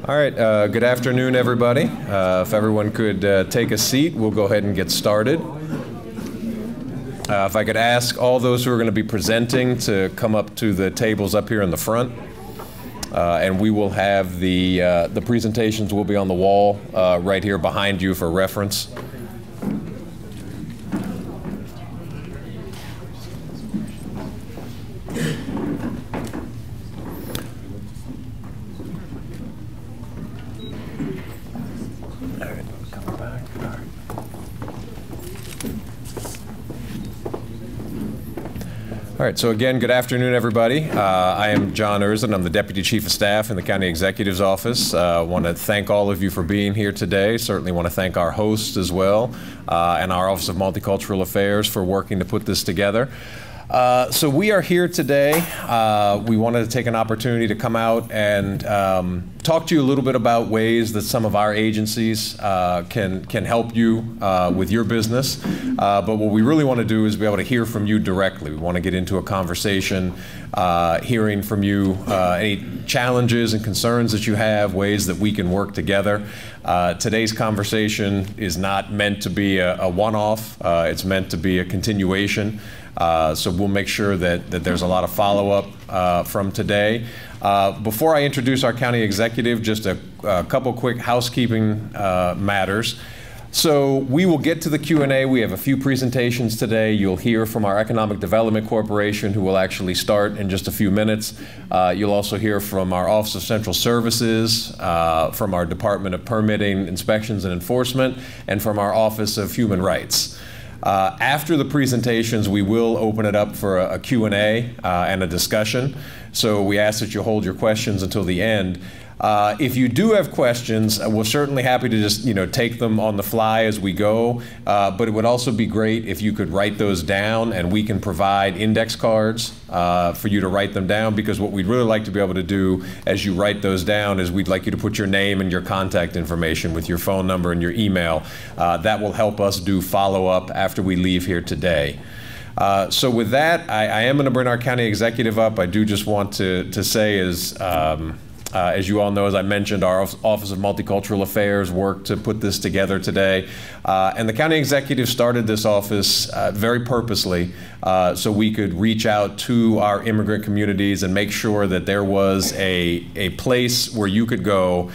All right, good afternoon, everybody. If everyone could take a seat, we'll go ahead and get started. If I could ask all those who are going to be presenting to come up to the tables up here in the front. And we will have the presentations will be on the wall right here behind you for reference. All right, so again, good afternoon, everybody. I am John Erzin. I'm the Deputy Chief of Staff in the County Executive's Office. I want to thank all of you for being here today. Certainly want to thank our hosts as well, and our Office of Multicultural Affairs for working to put this together. So we are here today. We wanted to take an opportunity to come out and talk to you a little bit about ways that some of our agencies can help you with your business. But what we really want to do is be able to hear from you directly. We want to get into a conversation, hearing from you any challenges and concerns that you have, ways that we can work together. Today's conversation is not meant to be a one-off. It's meant to be a continuation. So we'll make sure that there's a lot of follow-up from today. Before I introduce our county executive, just a couple quick housekeeping matters. So we will get to the Q&A. We have a few presentations today. You'll hear from our Economic Development Corporation, who will actually start in just a few minutes. You'll also hear from our Office of Central Services, from our Department of Permitting, Inspections and Enforcement, and from our Office of Human Rights. After the presentations, we will open it up for a Q&A and a discussion. So we ask that you hold your questions until the end. If you do have questions, we're certainly happy to just take them on the fly as we go. But it would also be great if you could write those down, and we can provide index cards for you to write them down, because what we'd really like to be able to do as you write those down is we'd like you to put your name and your contact information with your phone number and your email. That will help us do follow-up after we leave here today. So with that, I am going to bring our county executive up. I do just want to say as you all know, as I mentioned, our Office of Multicultural Affairs worked to put this together today. And the county executive started this office very purposely so we could reach out to our immigrant communities and make sure that there was a place where you could go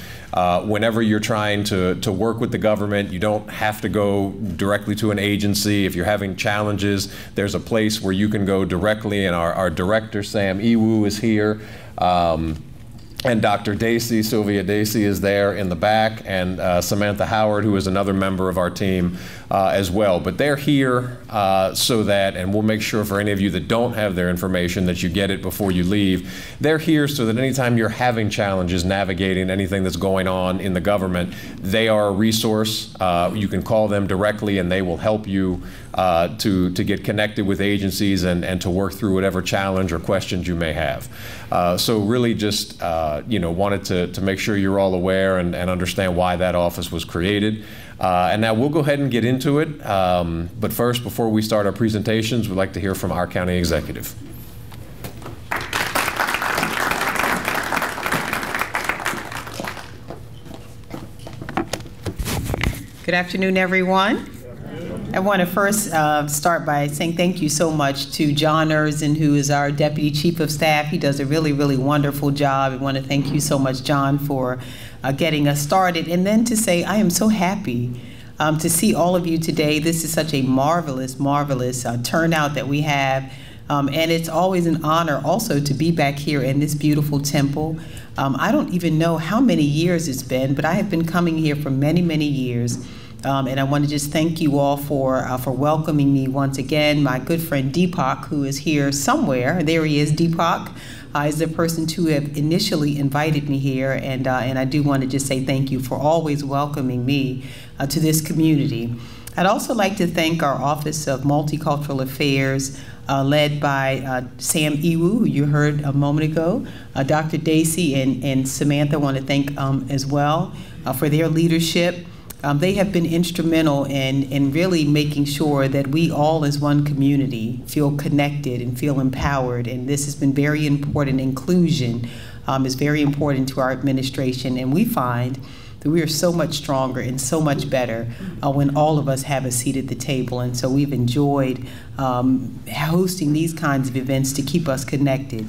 whenever you're trying to work with the government. You don't have to go directly to an agency. If you're having challenges, there's a place where you can go directly, and our director, Sam Iwu, is here. And Dr. Dacey, Sylvia Dacey, is there in the back, and Samantha Howard, who is another member of our team as well. But they're here so that, and we'll make sure for any of you that don't have their information that you get it before you leave. They're here so that anytime you're having challenges navigating anything that's going on in the government, they are a resource. You can call them directly, and they will help you to get connected with agencies and to work through whatever challenge or questions you may have. So really just wanted to make sure you're all aware and understand why that office was created. And now we'll go ahead and get into it. But first, before we start our presentations, we'd like to hear from our county executive. Good afternoon, everyone. I want to first start by saying thank you so much to John Erzin, who is our Deputy Chief of Staff. He does a really, really wonderful job. I want to thank you so much, John, for getting us started. And then to say I am so happy to see all of you today. This is such a marvelous, marvelous turnout that we have. And it's always an honor also to be back here in this beautiful temple. I don't even know how many years it's been, but I have been coming here for many, many years. And I want to just thank you all for welcoming me once again. My good friend Deepak, who is here somewhere, there he is, Deepak, is the person who have initially invited me here. And I do want to just say thank you for always welcoming me to this community. I'd also like to thank our Office of Multicultural Affairs, led by Sam Iwu, who you heard a moment ago, Dr. Dacey and Samantha. I want to thank as well for their leadership. They have been instrumental in really making sure that we all as one community feel connected and feel empowered, and this has been very important inclusion is very important to our administration, and we find that we are so much stronger and so much better when all of us have a seat at the table. And so we've enjoyed hosting these kinds of events to keep us connected.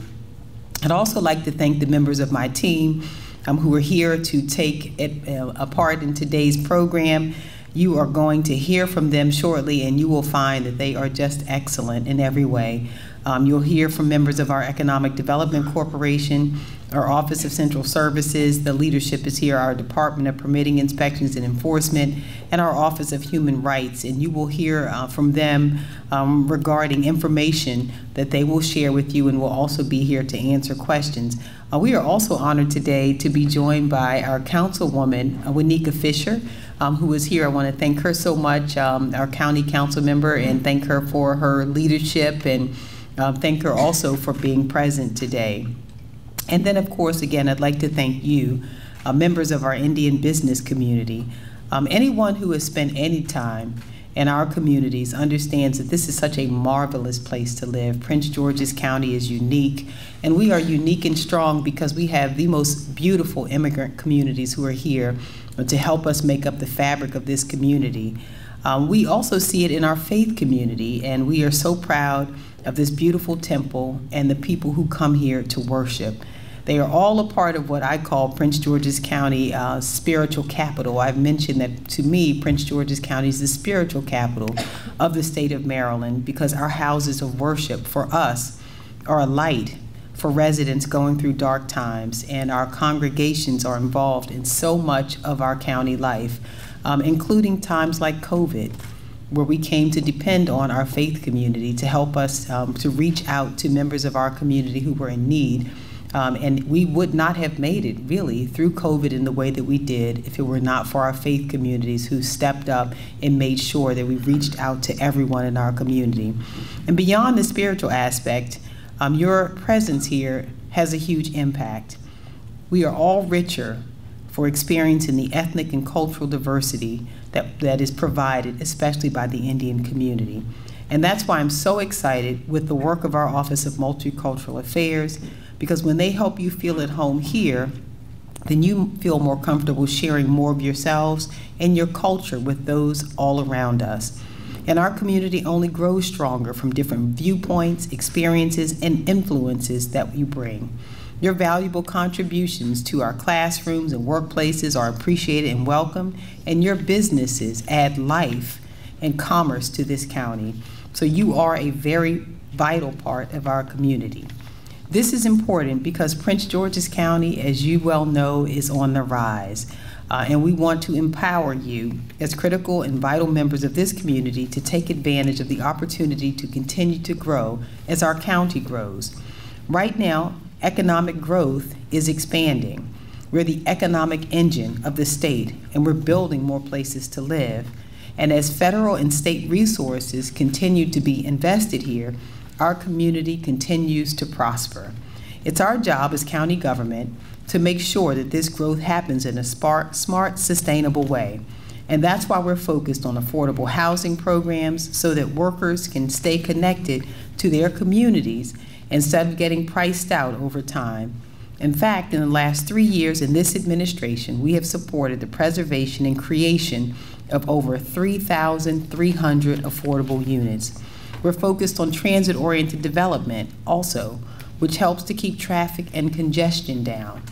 I'd also like to thank the members of my team who are here to take a part in today's program. You are going to hear from them shortly, and you will find that they are just excellent in every way. You'll hear from members of our Economic Development Corporation, our Office of Central Services, the leadership is here, our Department of Permitting, Inspections, and Enforcement, and our Office of Human Rights. And you will hear from them regarding information that they will share with you, and will also be here to answer questions. We are also honored today to be joined by our Councilwoman, Wanika Fisher, who is here. I want to thank her so much, our County Council member, and thank her for her leadership, and thank her also for being present today. And then, of course, again, I'd like to thank you, members of our Indian business community. Anyone who has spent any time in our communities understands that this is such a marvelous place to live. Prince George's County is unique, and we are unique and strong because we have the most beautiful immigrant communities who are here to help us make up the fabric of this community. We also see it in our faith community, and we are so proud of this beautiful temple and the people who come here to worship. They are all a part of what I call Prince George's County spiritual capital. I've mentioned that to me, Prince George's County is the spiritual capital of the state of Maryland, because our houses of worship for us are a light for residents going through dark times, and our congregations are involved in so much of our county life, including times like COVID, where we came to depend on our faith community to help us to reach out to members of our community who were in need. And we would not have made it, really, through COVID in the way that we did if it were not for our faith communities who stepped up and made sure that we reached out to everyone in our community. And beyond the spiritual aspect, your presence here has a huge impact. We are all richer for experiencing the ethnic and cultural diversity that is provided, especially by the Indian community. And that's why I'm so excited with the work of our Office of Multicultural Affairs, because when they help you feel at home here, then you feel more comfortable sharing more of yourselves and your culture with those all around us. And our community only grows stronger from different viewpoints, experiences, and influences that you bring. Your valuable contributions to our classrooms and workplaces are appreciated and welcomed, and your businesses add life and commerce to this county. So you are a very vital part of our community. This is important because Prince George's County, as you well know, is on the rise. And we want to empower you as critical and vital members of this community to take advantage of the opportunity to continue to grow as our county grows. Right now, economic growth is expanding. We're the economic engine of the state, and we're building more places to live. And as federal and state resources continue to be invested here, our community continues to prosper. It's our job as county government to make sure that this growth happens in a smart, sustainable way. And that's why we're focused on affordable housing programs so that workers can stay connected to their communities instead of getting priced out over time. In fact, in the last 3 years in this administration, we have supported the preservation and creation of over 3,300 affordable units. We're focused on transit-oriented development also, which helps to keep traffic and congestion down.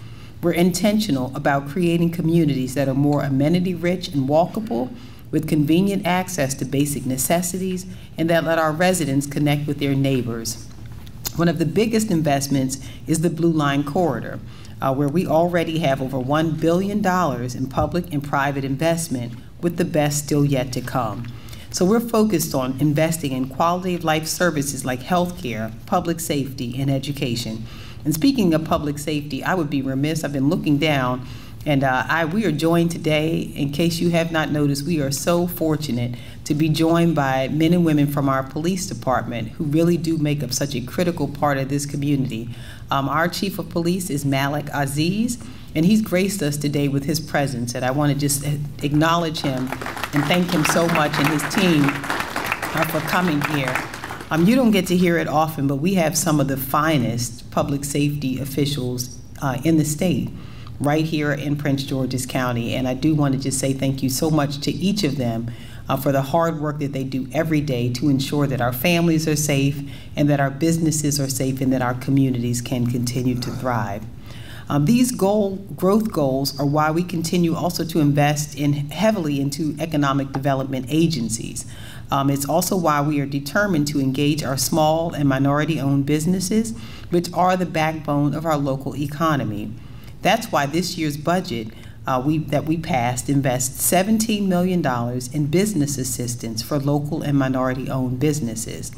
We're intentional about creating communities that are more amenity-rich and walkable, with convenient access to basic necessities, and that let our residents connect with their neighbors. One of the biggest investments is the Blue Line Corridor, where we already have over $1 billion in public and private investment, with the best still yet to come. So we're focused on investing in quality of life services like healthcare, public safety, and education. And speaking of public safety, I would be remiss, I've been looking down, and we are joined today, in case you have not noticed, we are so fortunate to be joined by men and women from our police department who really do make up such a critical part of this community. Our chief of police is Malik Aziz, and he's graced us today with his presence, and I want to just acknowledge him and thank him so much and his team for coming here. You don't get to hear it often, but we have some of the finest public safety officials in the state, right here in Prince George's County. And I do want to just say thank you so much to each of them for the hard work that they do every day to ensure that our families are safe and that our businesses are safe and that our communities can continue to thrive. These growth goals are why we continue also to invest heavily into economic development agencies. It's also why we are determined to engage our small and minority-owned businesses, which are the backbone of our local economy. That's why this year's budget that we passed invests $17 million in business assistance for local and minority-owned businesses.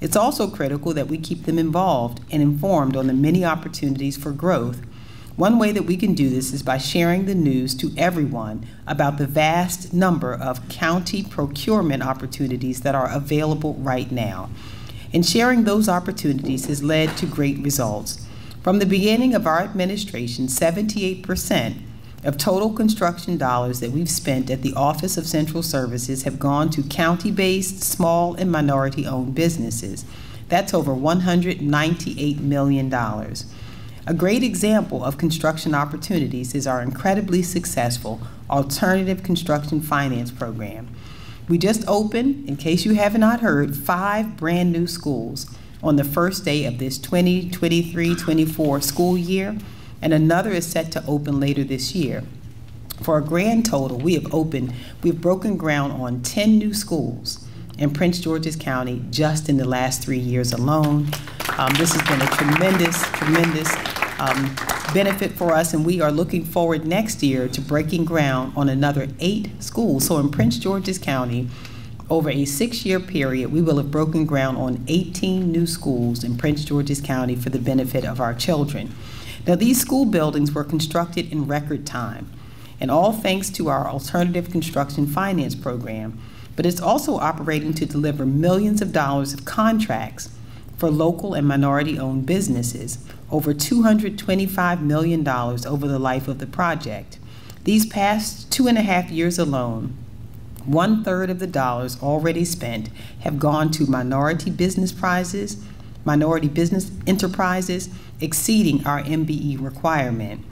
It's also critical that we keep them involved and informed on the many opportunities for growth. One way that we can do this is by sharing the news to everyone about the vast number of county procurement opportunities that are available right now. And sharing those opportunities has led to great results. From the beginning of our administration, 78% of total construction dollars that we've spent at the Office of Central Services have gone to county-based, small, and minority-owned businesses. That's over $198 million. A great example of construction opportunities is our incredibly successful Alternative Construction Finance Program. We just opened, in case you have not heard, 5 brand new schools on the first day of this 2023-24 school year, and another is set to open later this year. For a grand total, we've broken ground on 10 new schools in Prince George's County just in the last 3 years alone. This has been a tremendous benefit for us, and we are looking forward next year to breaking ground on another 8 schools. So in Prince George's County, over a 6-year period, we will have broken ground on 18 new schools in Prince George's County for the benefit of our children. Now, these school buildings were constructed in record time, and all thanks to our Alternative Construction Finance Program, but it's also operating to deliver millions of dollars of contracts for local and minority-owned businesses, over $225 million over the life of the project. These past 2.5 years alone, 1/3 of the dollars already spent have gone to minority business enterprises, exceeding our MBE requirement.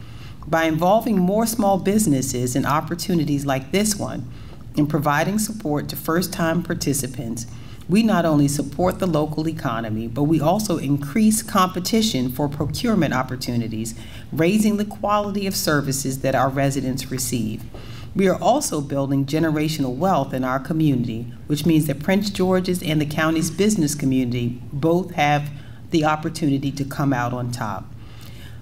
By involving more small businesses in opportunities like this one, and providing support to first-time participants, we not only support the local economy, but we also increase competition for procurement opportunities, raising the quality of services that our residents receive. We are also building generational wealth in our community, which means that Prince George's and the county's business community both have the opportunity to come out on top.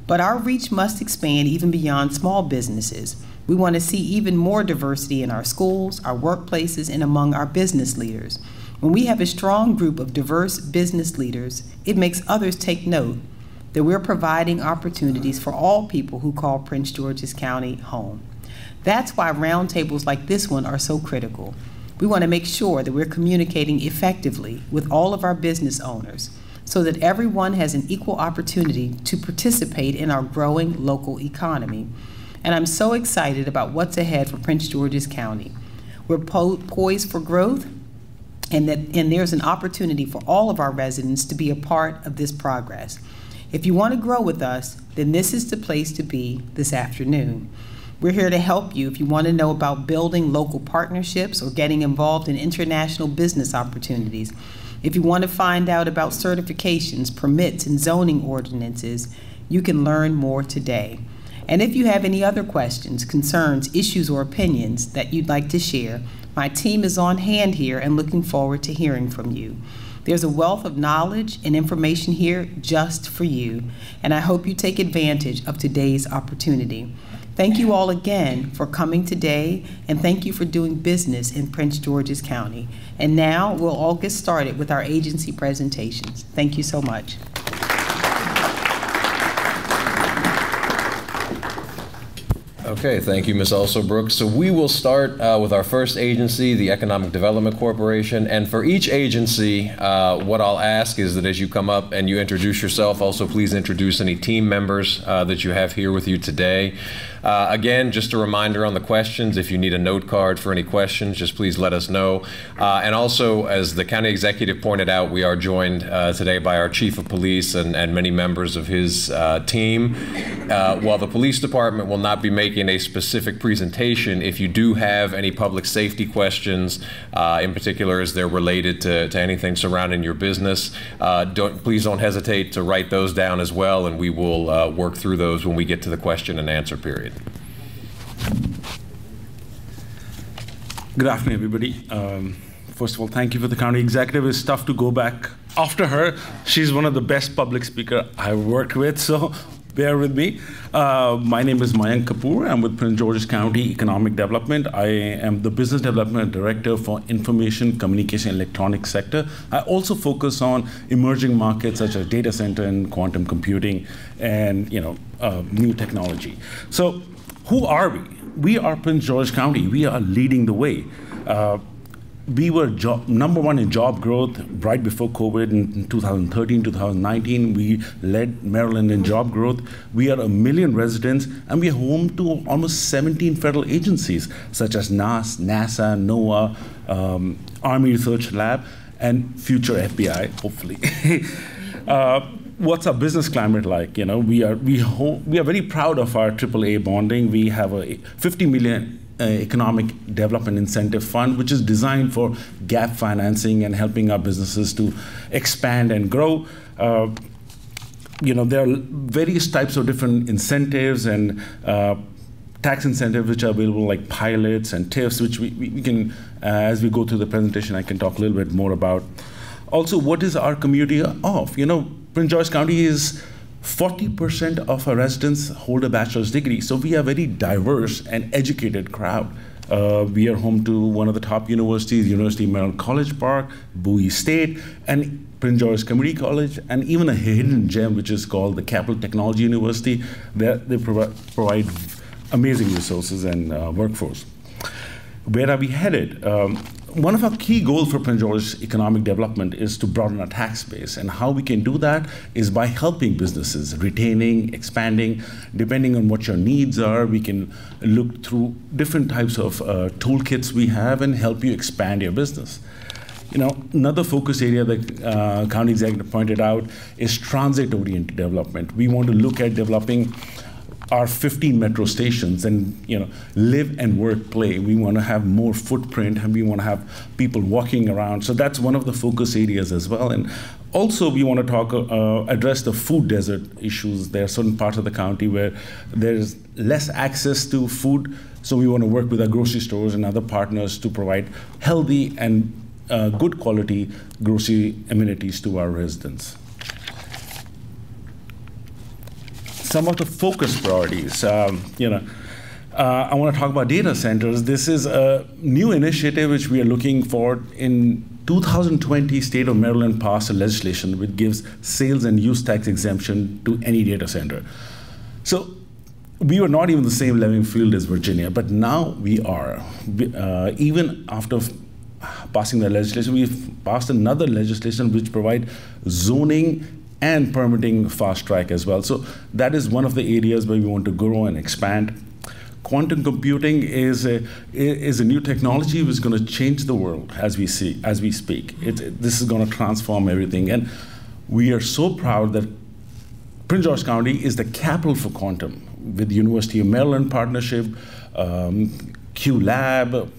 But our reach must expand even beyond small businesses. We want to see even more diversity in our schools, our workplaces, and among our business leaders. When we have a strong group of diverse business leaders, it makes others take note that we're providing opportunities for all people who call Prince George's County home. That's why roundtables like this one are so critical. We want to make sure that we're communicating effectively with all of our business owners so that everyone has an equal opportunity to participate in our growing local economy. And I'm so excited about what's ahead for Prince George's County. We're poised for growth, and there's an opportunity for all of our residents to be a part of this progress. If you want to grow with us, then this is the place to be this afternoon. We're here to help you if you want to know about building local partnerships or getting involved in international business opportunities. If you want to find out about certifications, permits, and zoning ordinances, you can learn more today. And if you have any other questions, concerns, issues, or opinions that you'd like to share, my team is on hand here and looking forward to hearing from you. There's a wealth of knowledge and information here just for you, and I hope you take advantage of today's opportunity. Thank you all again for coming today, and thank you for doing business in Prince George's County. And now we'll all get started with our agency presentations. Thank you so much. Okay, thank you, Ms. Alsobrooks. So we will start with our first agency, the Economic Development Corporation. And for each agency, what I'll ask is that as you come up and you introduce yourself, also please introduce any team members that you have here with you today. Again, just a reminder on the questions, if you need a note card for any questions, just please let us know. And also, as the county executive pointed out, we are joined today by our chief of police and many members of his team. While the police department will not be making a specific presentation, if you do have any public safety questions, in particular as they're related to anything surrounding your business, please don't hesitate to write those down as well, and we will work through those when we get to the question and answer period. Good afternoon, everybody. First of all, thank you for the county executive. It's tough to go back after her. She's one of the best public speakers I've worked with, so bear with me. My name is Mayank Kapoor. I'm with Prince George's County Economic Development. I am the Business Development Director for Information, Communication, and Electronics sector. I also focus on emerging markets such as data center and quantum computing and new technology. So who are we? We are Prince George County. We are leading the way. We were #1 in job growth right before COVID in 2013, 2019. We led Maryland in job growth. We are 1 million residents, and we are home to almost 17 federal agencies, such as NASA, NOAA, Army Research Lab, and future FBI, hopefully. What's our business climate like? We are very proud of our AAA bonding. We have a $50 million economic development incentive fund, which is designed for gap financing and helping our businesses to expand and grow. There are various types of different incentives and tax incentives which are available, like pilots and TIFs, which we can, as we go through the presentation, I can talk a little bit more about. Also, what is our community of? Prince George County is 40% of our residents hold a bachelor's degree, so we are a very diverse and educated crowd. We are home to one of the top universities, University of Maryland College Park, Bowie State, and Prince George's Community College, and even a hidden gem which is called the Capital Technology University. They provide amazing resources and workforce. Where are we headed? One of our key goals for Prince George's economic development is to broaden our tax base. And how we can do that is by helping businesses, retaining, expanding. Depending on what your needs are, we can look through different types of toolkits we have and help you expand your business. Another focus area that county executive pointed out is transit-oriented development. We want to look at developing our 15 metro stations and live and work play. We want to have more footprint, and we want to have people walking around. So that's one of the focus areas as well. And also we want to address the food desert issues. There are certain parts of the county where there's less access to food. So we want to work with our grocery stores and other partners to provide healthy and good quality grocery amenities to our residents. Some of the focus priorities, I want to talk about data centers. This is a new initiative which we are looking for. In 2020, State of Maryland passed a legislation which gives sales and use tax exemption to any data center. So we were not even the same level field as Virginia, but now we are. Even after passing the legislation, we've passed another legislation which provides zoning and permitting fast track as well. So that is one of the areas where we want to grow and expand. Quantum computing is a new technology which is going to change the world as we speak. This is going to transform everything. And we are so proud that Prince George County is the capital for quantum with the University of Maryland partnership, Q Lab,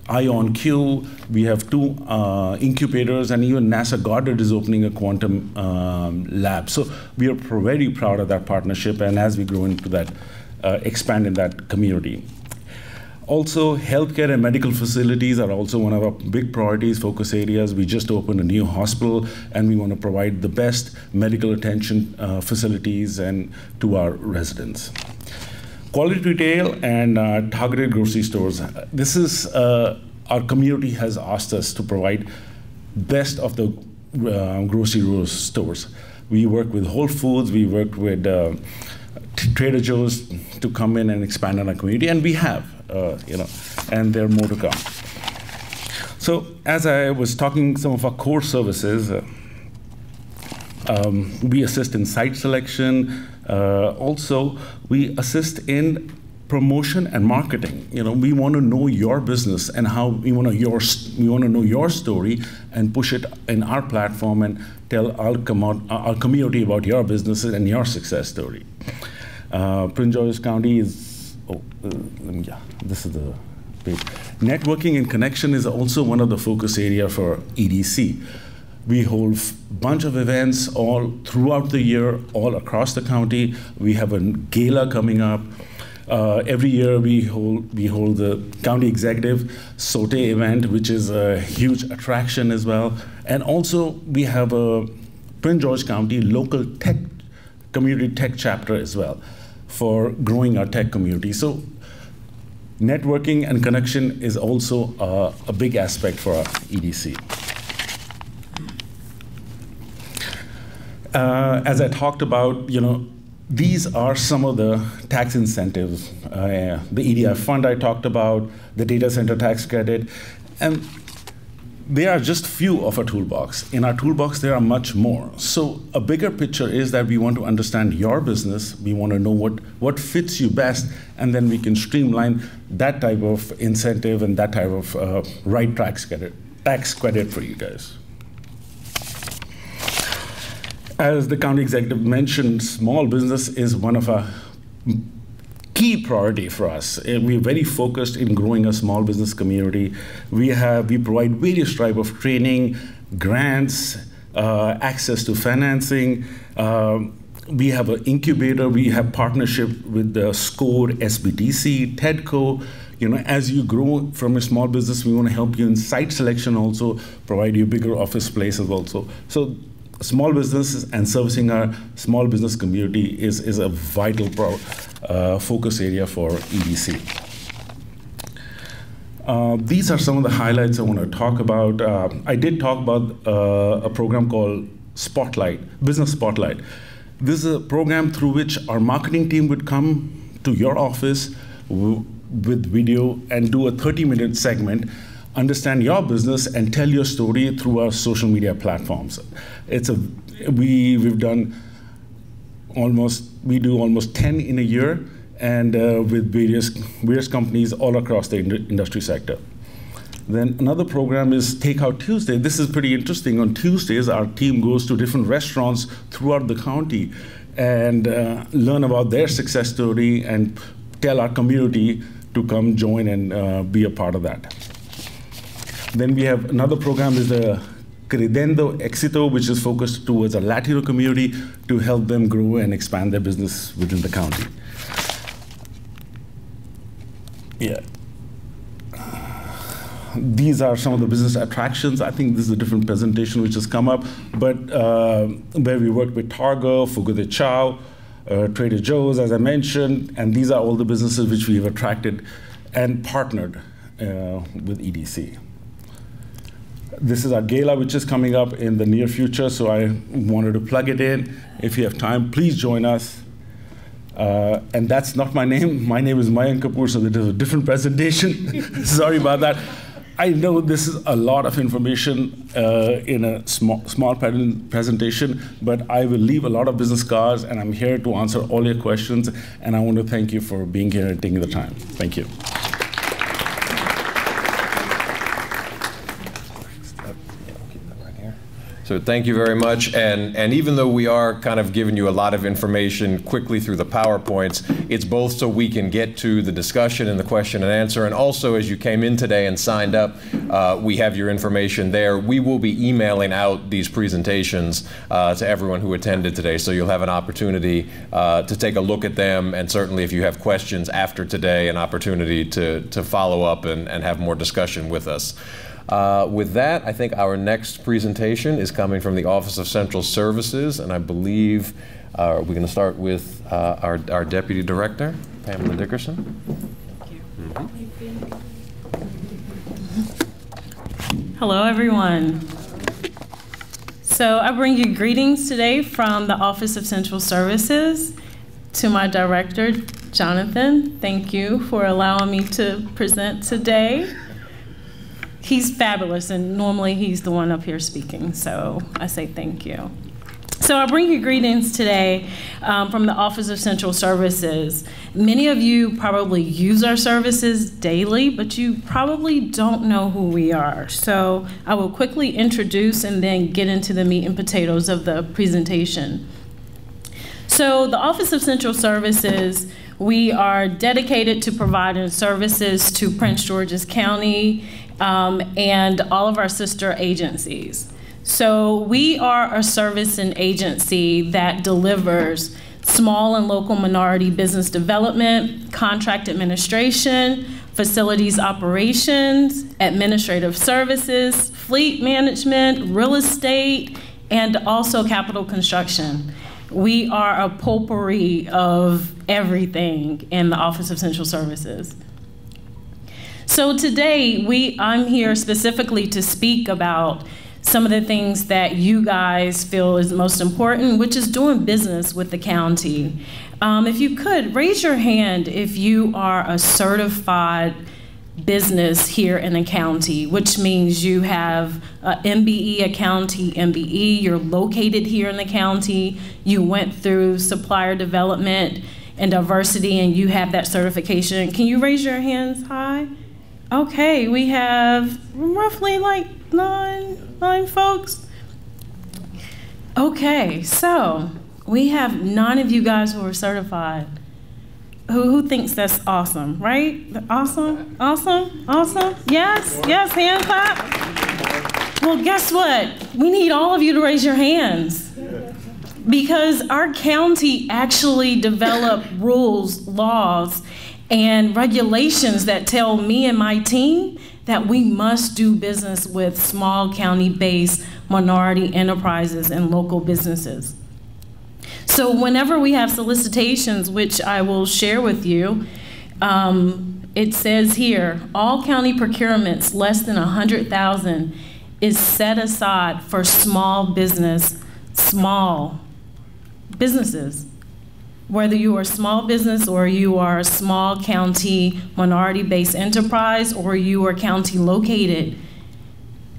IonQ. We have 2 incubators, and even NASA Goddard is opening a quantum lab. So we are very proud of that partnership, and as we grow into that, expand in that community. Also, healthcare and medical facilities are also one of our big priorities, focus areas. We just opened a new hospital, and we want to provide the best medical attention facilities and to our residents. Quality retail and targeted grocery stores. This is, our community has asked us to provide best of the grocery stores. We work with Whole Foods, we work with Trader Joe's to come in and expand on our community, and we have, and there are more to come. So as I was talking, some of our core services, we assist in site selection. Also, we assist in promotion and marketing. We want to know your business and how we want to know your story and push it in our platform and tell our community about your businesses and your success story. Prince George's County is, this is the page. Networking and connection is also one of the focus area for EDC. We hold a bunch of events all throughout the year, all across the county. We have a gala coming up. Every year we hold the county executive saute event, which is a huge attraction as well. And also we have a Prince George County local community tech chapter as well for growing our tech community. So networking and connection is also a big aspect for our EDC. As I talked about, these are some of the tax incentives. The EDI fund I talked about, the data center tax credit, and they are just few of our toolbox. In our toolbox, there are much more. So a bigger picture is that we want to understand your business. We want to know what fits you best, and then we can streamline that type of incentive and that type of right tax credit for you guys. As the county executive mentioned, small business is one of our key priority for us. We're very focused in growing a small business community. We provide various type of training, grants, access to financing. We have an incubator. We have partnership with the SCORE, SBTC, TEDCO. As you grow from a small business, we want to help you in site selection also, provide you bigger office places also. So small businesses and servicing our small business community is a vital focus area for EDC. These are some of the highlights I want to talk about. I did talk about a program called Spotlight, Business Spotlight. This is a program through which our marketing team would come to your office with video and do a 30-minute segment, understand your business and tell your story through our social media platforms. We've done we do almost 10 in a year, and with various companies all across the industry sector. Then another program is Takeout Tuesday. This is pretty interesting. On Tuesdays, our team goes to different restaurants throughout the county and learn about their success story and tell our community to come join and be a part of that. Then we have another program is the Credendo Éxito, which is focused towards a Latino community to help them grow and expand their business within the county. Yeah. These are some of the business attractions. I think this is a different presentation which has come up, but where we work with Targa, Fogo de Chao, Trader Joe's, as I mentioned, and these are all the businesses which we have attracted and partnered with EDC. This is our gala, which is coming up in the near future, so I wanted to plug it in. If you have time, please join us. And that's not my name. My name is Mayank Kapoor, so it is a different presentation. Sorry about that. I know this is a lot of information in a small presentation, but I will leave a lot of business cards, and I'm here to answer all your questions. And I want to thank you for being here and taking the time. Thank you. So thank you very much. And even though we are kind of giving you a lot of information quickly through the PowerPoints, it's both so we can get to the discussion and the question and answer, and also as you came in today and signed up, we have your information there. We will be emailing out these presentations to everyone who attended today, so you'll have an opportunity to take a look at them, and certainly if you have questions after today, an opportunity to follow up and have more discussion with us. With that, I think our next presentation is coming from the Office of Central Services, and I believe we're going to start with our Deputy Director, Pamela Dickerson. Thank you. Hello, everyone. So I bring you greetings today from the Office of Central Services To my director, Jonathan, thank you for allowing me to present today. He's fabulous, and normally he's the one up here speaking, so I say thank you. So I bring you greetings today from the Office of Central Services. Many of you probably use our services daily, but you probably don't know who we are. So I will quickly introduce and then get into the meat and potatoes of the presentation. So the Office of Central Services, we are dedicated to providing services to Prince George's County and all of our sister agencies. So we are a service and agency that delivers small and local minority business development, contract administration, facilities operations, administrative services, fleet management, real estate, and also capital construction. We are a potpourri of everything in the Office of Central Services. So today, I'm here specifically to speak about some of the things that you guys feel is most important, which is doing business with the county. If you could, raise your hand if you are a certified business here in the county, which means you have an MBE, a county MBE, you're located here in the county, you went through supplier development and diversity, and you have that certification. Can you raise your hands high? Okay, we have roughly like nine folks. Okay, so we have 9 of you guys who are certified. Who thinks that's awesome, right? Awesome, awesome, awesome. Yes, yes, hand clap. Well, guess what? We need all of you to raise your hands because our county actually developed rules, laws, and regulations that tell me and my team that we must do business with small county-based minority enterprises and local businesses. So whenever we have solicitations, which I will share with you, it says here, all county procurements less than $100,000 is set aside for small businesses. Whether you are a small business or you are a small county minority-based enterprise or you are county located,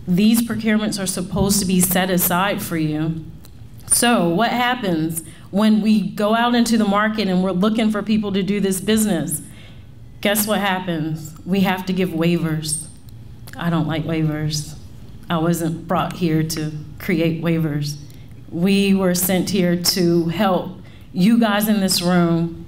these procurements are supposed to be set aside for you. So what happens when we go out into the market and we're looking for people to do this business? Guess what happens? We have to give waivers. I don't like waivers. I wasn't brought here to create waivers. We were sent here to help you guys in this room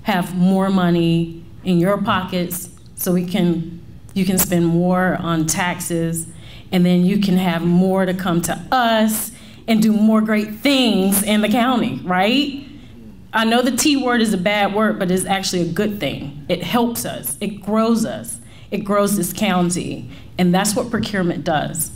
have more money in your pockets so you can spend more on taxes, and then you can have more to come to us and do more great things in the county, right? I know the T word is a bad word, but it's actually a good thing. It helps us, it grows this county, and that's what procurement does.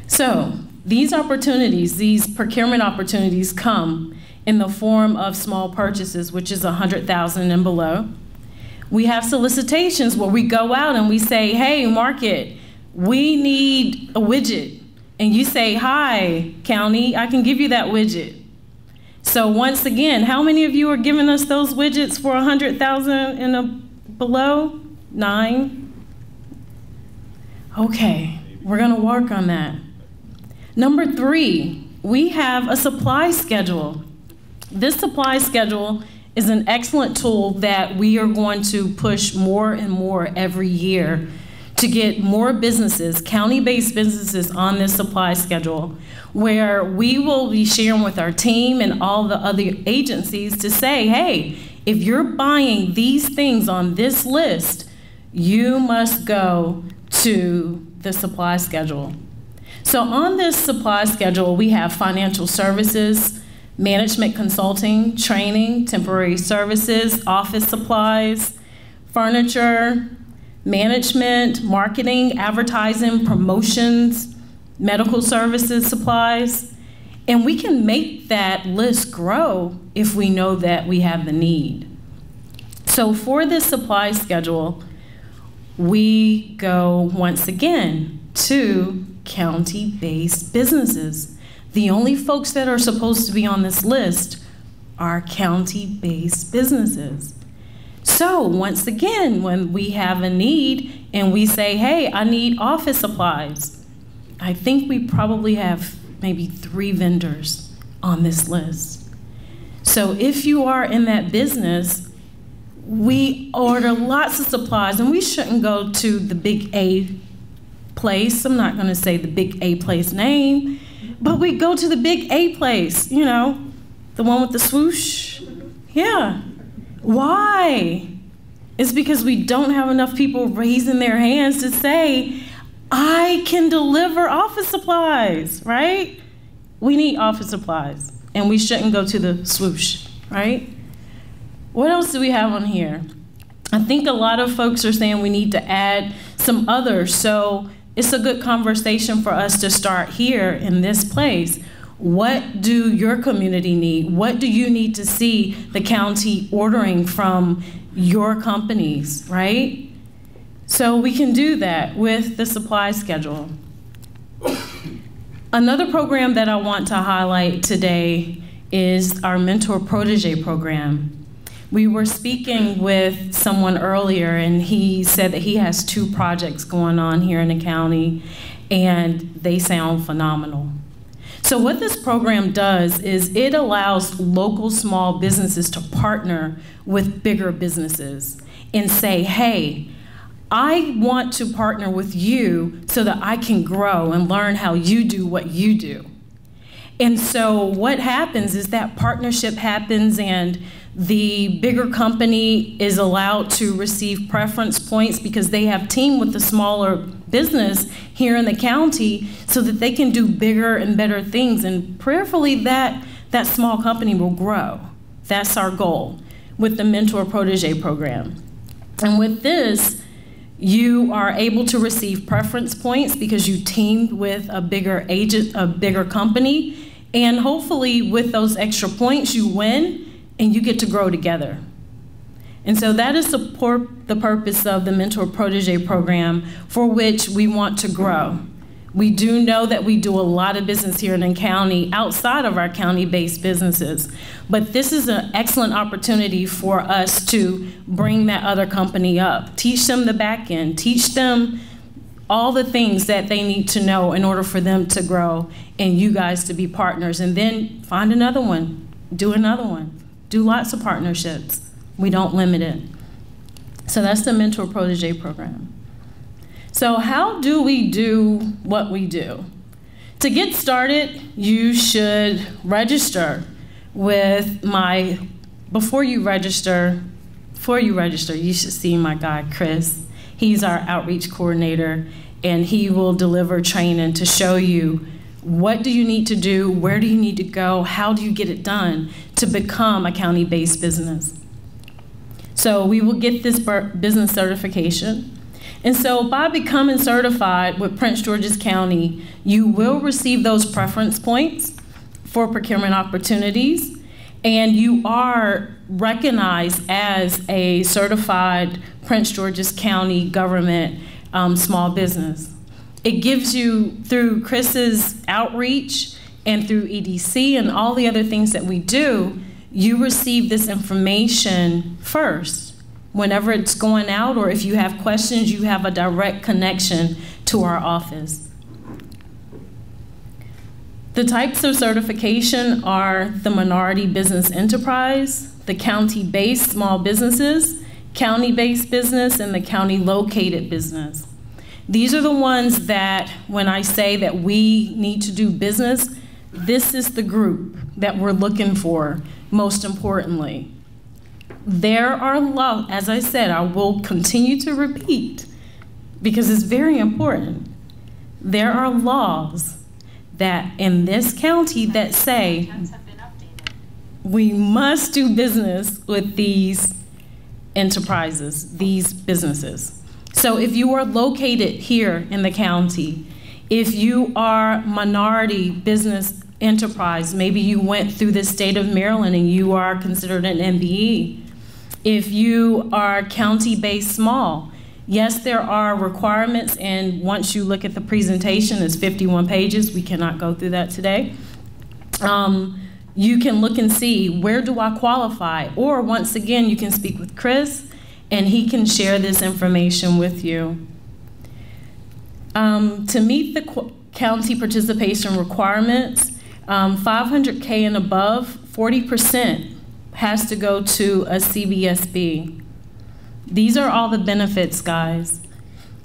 So these opportunities, these procurement opportunities come in the form of small purchases, which is $100,000 and below. We have solicitations where we go out and we say, hey, market, we need a widget. And you say, hi, county, I can give you that widget. So once again, how many of you are giving us those widgets for $100,000 and below? 9. Okay, we're gonna work on that. Number 3, we have a supply schedule. This supply schedule is an excellent tool that we are going to push more and more every year to get more businesses, county-based businesses on this supply schedule, where we will be sharing with our team and all the other agencies to say, hey, if you're buying these things on this list, you must go to the supply schedule. So on this supply schedule, we have financial services, management consulting, training, temporary services, office supplies, furniture, management, marketing, advertising, promotions, medical services, supplies. And we can make that list grow if we know that we have the need. So for this supply schedule, we go once again to county-based businesses. The only folks that are supposed to be on this list are county-based businesses. So once again, when we have a need and we say, hey, I need office supplies, I think we probably have maybe 3 vendors on this list. So if you are in that business, we order lots of supplies, and we shouldn't go to the big A place. I'm not gonna say the big A place name, but we go to the big A place, you know, the one with the swoosh. Yeah. Why? It's because we don't have enough people raising their hands to say, I can deliver office supplies, right? We need office supplies, and we shouldn't go to the swoosh, right? What else do we have on here? I think a lot of folks are saying we need to add some others, so it's a good conversation for us to start here in this place. What do your community need? What do you need to see the county ordering from your companies, right? So we can do that with the supply schedule. Another program that I want to highlight today is our Mentor Protege program. We were speaking with someone earlier, and he said that he has 2 projects going on here in the county, and they sound phenomenal. So what this program does is it allows local small businesses to partner with bigger businesses and say, hey, I want to partner with you so that I can grow and learn how you do what you do. And so what happens is that partnership happens, and the bigger company is allowed to receive preference points because they have teamed with the smaller business here in the county so that they can do bigger and better things. And prayerfully that small company will grow. That's our goal with the Mentor Protege program. And with this, you are able to receive preference points because you teamed with a bigger agent, a bigger company, and hopefully with those extra points you win and you get to grow together. And so that is the purpose of the Mentor Protege program, for which we want to grow. We do know that we do a lot of business here in the county outside of our county-based businesses, but this is an excellent opportunity for us to bring that other company up, teach them the back end, teach them all the things that they need to know in order for them to grow and you guys to be partners, and then find another one, do another one, do lots of partnerships. We don't limit it. So that's the Mentor Protege program. So how do we do what we do? To get started, you should register with before you register, you should see my guy, Chris. He's our outreach coordinator, and he will deliver training to show you what do you need to do, where do you need to go, how do you get it done to become a county-based business. So we will get this business certification. And so by becoming certified with Prince George's County, you will receive those preference points for procurement opportunities, and you are recognized as a certified Prince George's County government small business. It gives you, through Chris's outreach and through EDC and all the other things that we do, you receive this information first. Whenever it's going out, or if you have questions, you have a direct connection to our office. The types of certification are the minority business enterprise, the county-based small businesses, county-based business, and the county-located business. These are the ones that, when I say that we need to do business, this is the group that we're looking for, most importantly. There are laws, as I said, I will continue to repeat because it's very important. There are laws that in this county that say we must do business with these enterprises, these businesses. So if you are located here in the county, if you are minority business enterprise, maybe you went through the state of Maryland and you are considered an MBE. If you are county-based small, yes, there are requirements, and once you look at the presentation, it's 51 pages. We cannot go through that today. you can look and see, where do I qualify? Or once again, you can speak with Chris and he can share this information with you. To meet the county participation requirements, 500K and above, 40% has to go to a CBSB. These are all the benefits, guys.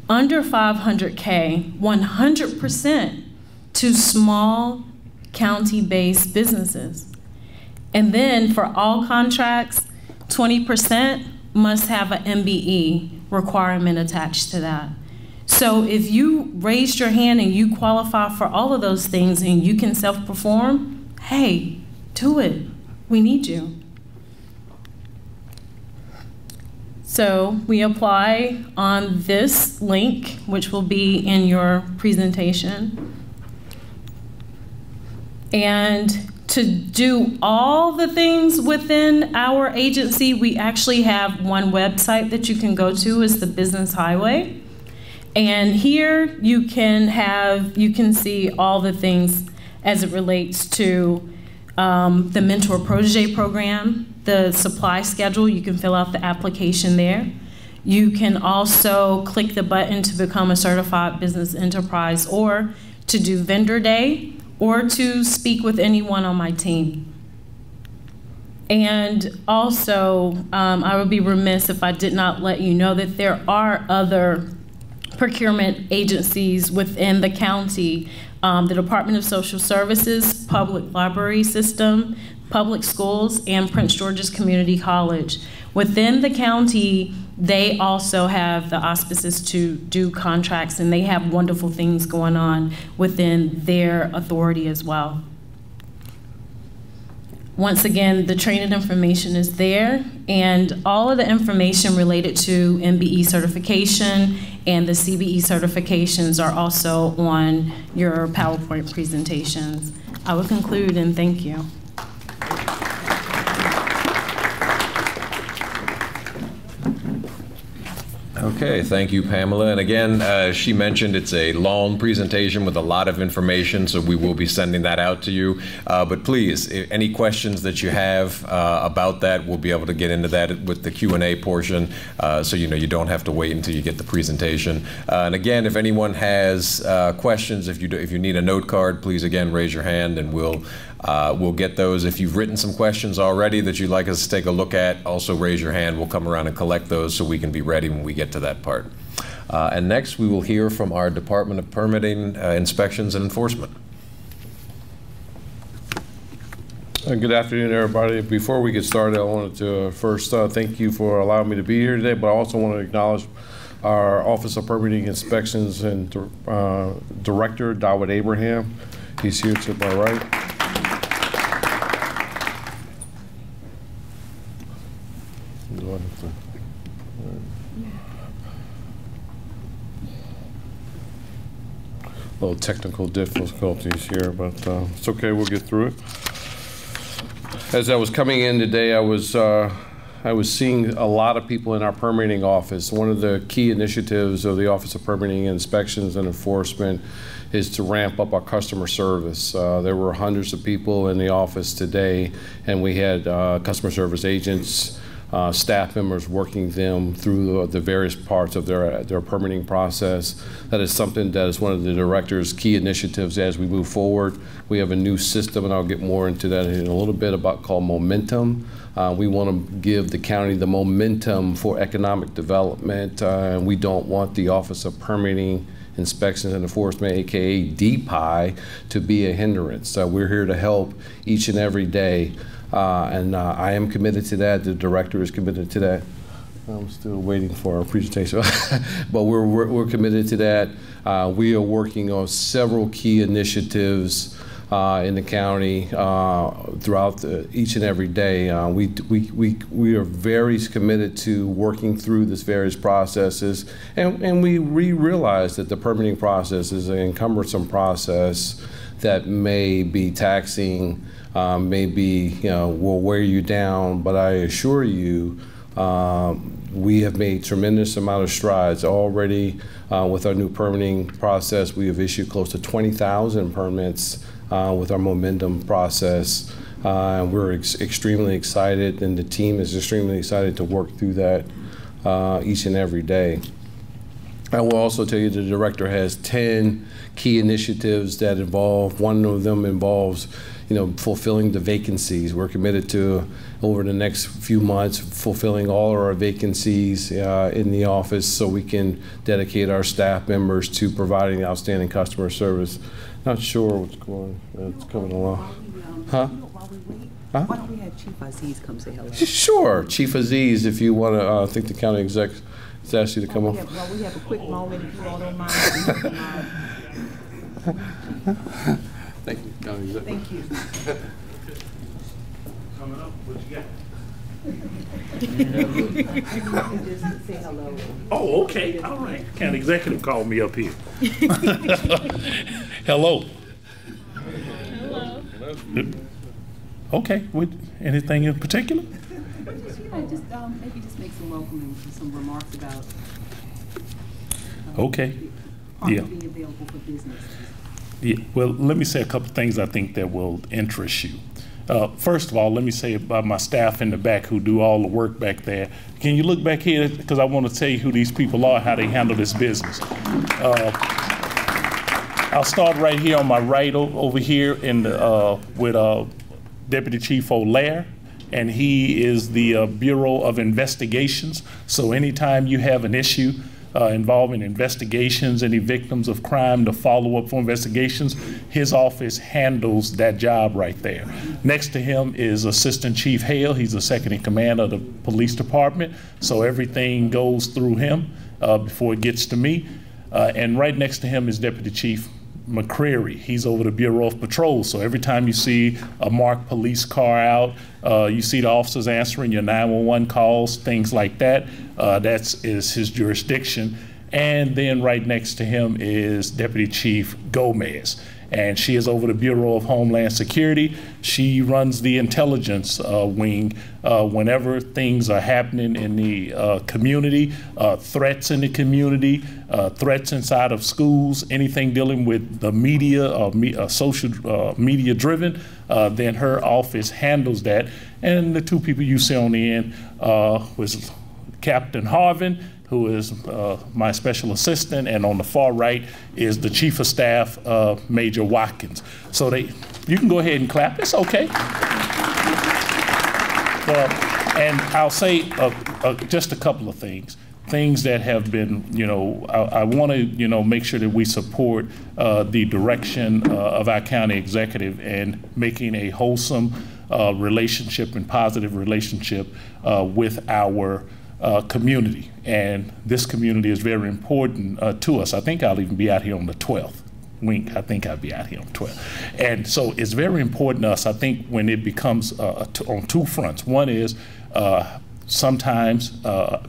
Under 500K, 100% to small county-based businesses. And then for all contracts, 20% must have an MBE requirement attached to that. So if you raised your hand and you qualify for all of those things and you can self-perform, hey, do it. We need you. So we apply on this link, which will be in your presentation. And to do all the things within our agency, we actually have one website that you can go to, is the Business Highway. And here you can see all the things as it relates to the Mentor Protege program, the supply schedule. You can fill out the application there. You can also click the button to become a certified business enterprise, or to do vendor day, or to speak with anyone on my team. And also, I would be remiss if I did not let you know that there are other procurement agencies within the county, the Department of Social Services, Public Library System, Public Schools, and Prince George's Community College. Within the county, they also have the auspices to do contracts, and they have wonderful things going on within their authority as well. Once again, the training information is there, and all of the information related to MBE certification and the CBE certifications are also on your PowerPoint presentations. I will conclude and thank you. Okay, thank you, Pamela. And again, as she mentioned, it's a long presentation with a lot of information, so we will be sending that out to you. But please, any questions that you have about that, we'll be able to get into that with the Q&A portion, so you don't have to wait until you get the presentation. And again, if anyone has questions, if you need a note card, please again raise your hand, and we'll get those. If you've written some questions already that you'd like us to take a look at, also raise your hand. We'll come around and collect those so we can be ready when we get to that part. And next, we will hear from our Department of Permitting, Inspections, and Enforcement. Good afternoon, everybody. Before we get started, I wanted to first thank you for allowing me to be here today, but I also want to acknowledge our Office of Permitting, Inspections, and Director, Dawood Abraham. He's here to my right. Little technical difficulties here, but it's okay. We'll get through it. As I was coming in today, I was seeing a lot of people in our permitting office. One of the key initiatives of the Office of Permitting, Inspections, and Enforcement is to ramp up our customer service. There were hundreds of people in the office today, and we had customer service agents, staff members working them through the various parts of their permitting process. That is something that is one of the director's key initiatives as we move forward. We have a new system, and I'll get more into that in a little bit, called Momentum. We want to give the county the momentum for economic development, and we don't want the Office of Permitting, Inspections, and Enforcement, aka DPI, to be a hindrance. We're here to help each and every day. And I am committed to that. The director is committed to that. I'm still waiting for our presentation, but we're committed to that. We are working on several key initiatives in the county throughout each and every day. We are very committed to working through these various processes, and we realize that the permitting process is an encumbersome process that may be taxing. Maybe will wear you down, but I assure you, we have made tremendous amount of strides already with our new permitting process. We have issued close to 20,000 permits with our Momentum process. And we're extremely excited, and the team is extremely excited to work through that each and every day. I will also tell you the director has 10 key initiatives that involve, one of them involves, fulfilling the vacancies. We're committed to, over the next few months, fulfilling all of our vacancies in the office so we can dedicate our staff members to providing outstanding customer service. Not sure what's coming along. Huh? Why don't we have Chief Aziz come say hello? Sure, Chief Aziz, if you want to, I think the county exec has asked you to come up. Well, we have a quick moment, if you all don't mind. Thank you, county exec. Thank you. Coming up, what you got? Just say hello. Oh, okay, all right. County executive called me up here. Hello. Hello. Okay, anything in particular? Just maybe just make some welcoming, some remarks about Okay. Yeah. being available for business. Yeah. Well, let me say a couple of things I think that will interest you. First of all, let me say about my staff in the back who do all the work back there. Can you look back here? Because I want to tell you who these people are, how they handle this business. I'll start right here on my right over here in the, with Deputy Chief O'Lair, and he is the Bureau of Investigations. So anytime you have an issue involving investigations, any victims of crime, to follow up for investigations, his office handles that job right there. Next to him is Assistant Chief Hale. He's the second in command of the police department. So everything goes through him before it gets to me. And right next to him is Deputy Chief McCreary. He's over the Bureau of Patrol. So every time you see a marked police car out, you see the officers answering your 911 calls, things like that, that is his jurisdiction. And then right next to him is Deputy Chief Gomez, and she is over the Bureau of Homeland Security. She runs the intelligence wing whenever things are happening in the community, threats in the community, threats inside of schools, anything dealing with the media or social media driven, then her office handles that. And the two people you see on the end was Captain Harvin, who is my special assistant, and on the far right is the Chief of Staff, Major Watkins. So you can go ahead and clap, it's okay. Well, and I'll say just a couple of things that have been, I want to, make sure that we support the direction of our county executive and making a wholesome relationship and positive relationship with our community. And this community is very important to us. I think I'll even be out here on the 12th. Wink, I think I'll be out here on the 12th. And so it's very important to us, I think, when it becomes on two fronts. One is sometimes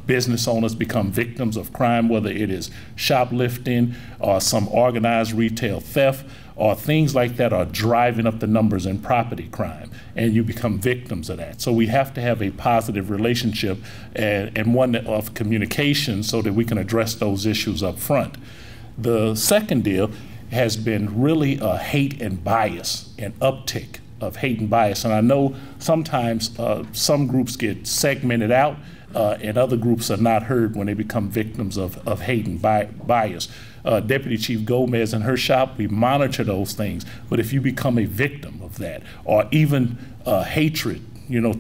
business owners become victims of crime, whether it is shoplifting or some organized retail theft, or things like that are driving up the numbers in property crime, and you become victims of that. So we have to have a positive relationship and one of communication so that we can address those issues up front. The second deal has been really a hate and bias, an uptick of hate and bias. And I know sometimes some groups get segmented out and other groups are not heard when they become victims of hate and bias. Deputy Chief Gomez and her shop, we monitor those things. But if you become a victim of that, or even hatred,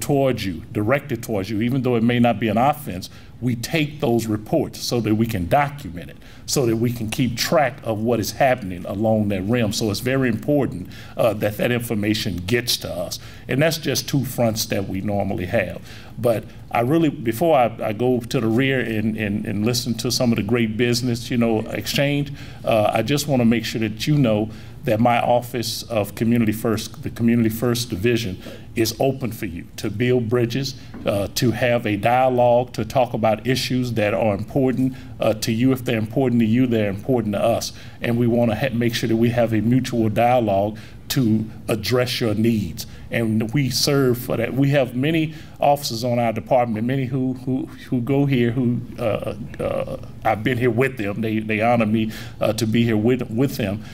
towards you, directed towards you, even though it may not be an offense, we take those reports so that we can document it, so that we can keep track of what is happening along that rim. So it's very important that information gets to us. And that's just two fronts that we normally have. But I really, before I go to the rear and listen to some of the great business, exchange, I just want to make sure that you know that my Office of Community First, the Community First Division, is open for you to build bridges, to have a dialogue, to talk about issues that are important to you. If they're important to you, they're important to us. And we want to make sure that we have a mutual dialogue to address your needs. And we serve for that. We have many officers on our department, many who go here, who I've been here with them. They honor me to be here with them.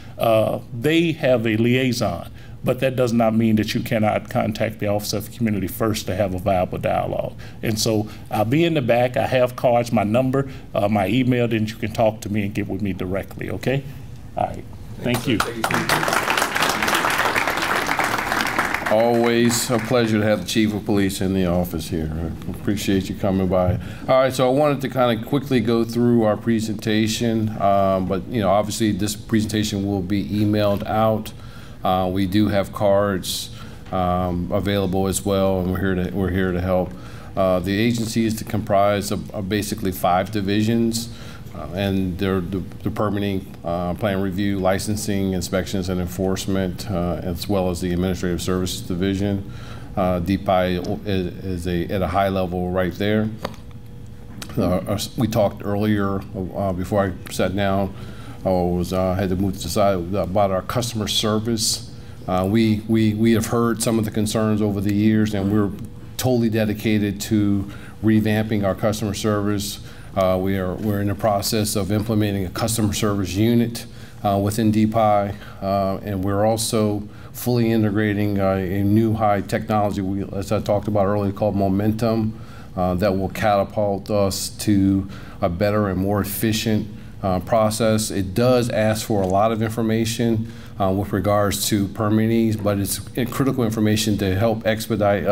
They have a liaison but that does not mean that you cannot contact the Office of Community First to have a viable dialogue. And so I'll be in the back. I have cards, my number, my email, then you can talk to me and get with me directly, okay? All right, thank you. Always a pleasure to have the Chief of Police in the office here. I appreciate you coming by. All right, so I wanted to kind of quickly go through our presentation, but obviously this presentation will be emailed out. We do have cards available as well, and we're here to help. The agency is comprised of basically 5 divisions. And they're the permitting, plan review, licensing, inspections, and enforcement, as well as the administrative services division. DPI is at a high level right there. We talked earlier before I sat down. Had to move to the side about our customer service. We have heard some of the concerns over the years, and we're totally dedicated to revamping our customer service. We're in the process of implementing a customer service unit within DPI, and we're also fully integrating a new high technology, as I talked about earlier, called Momentum, that will catapult us to a better and more efficient process. It does ask for a lot of information with regards to permittees, but it's critical information to help expedite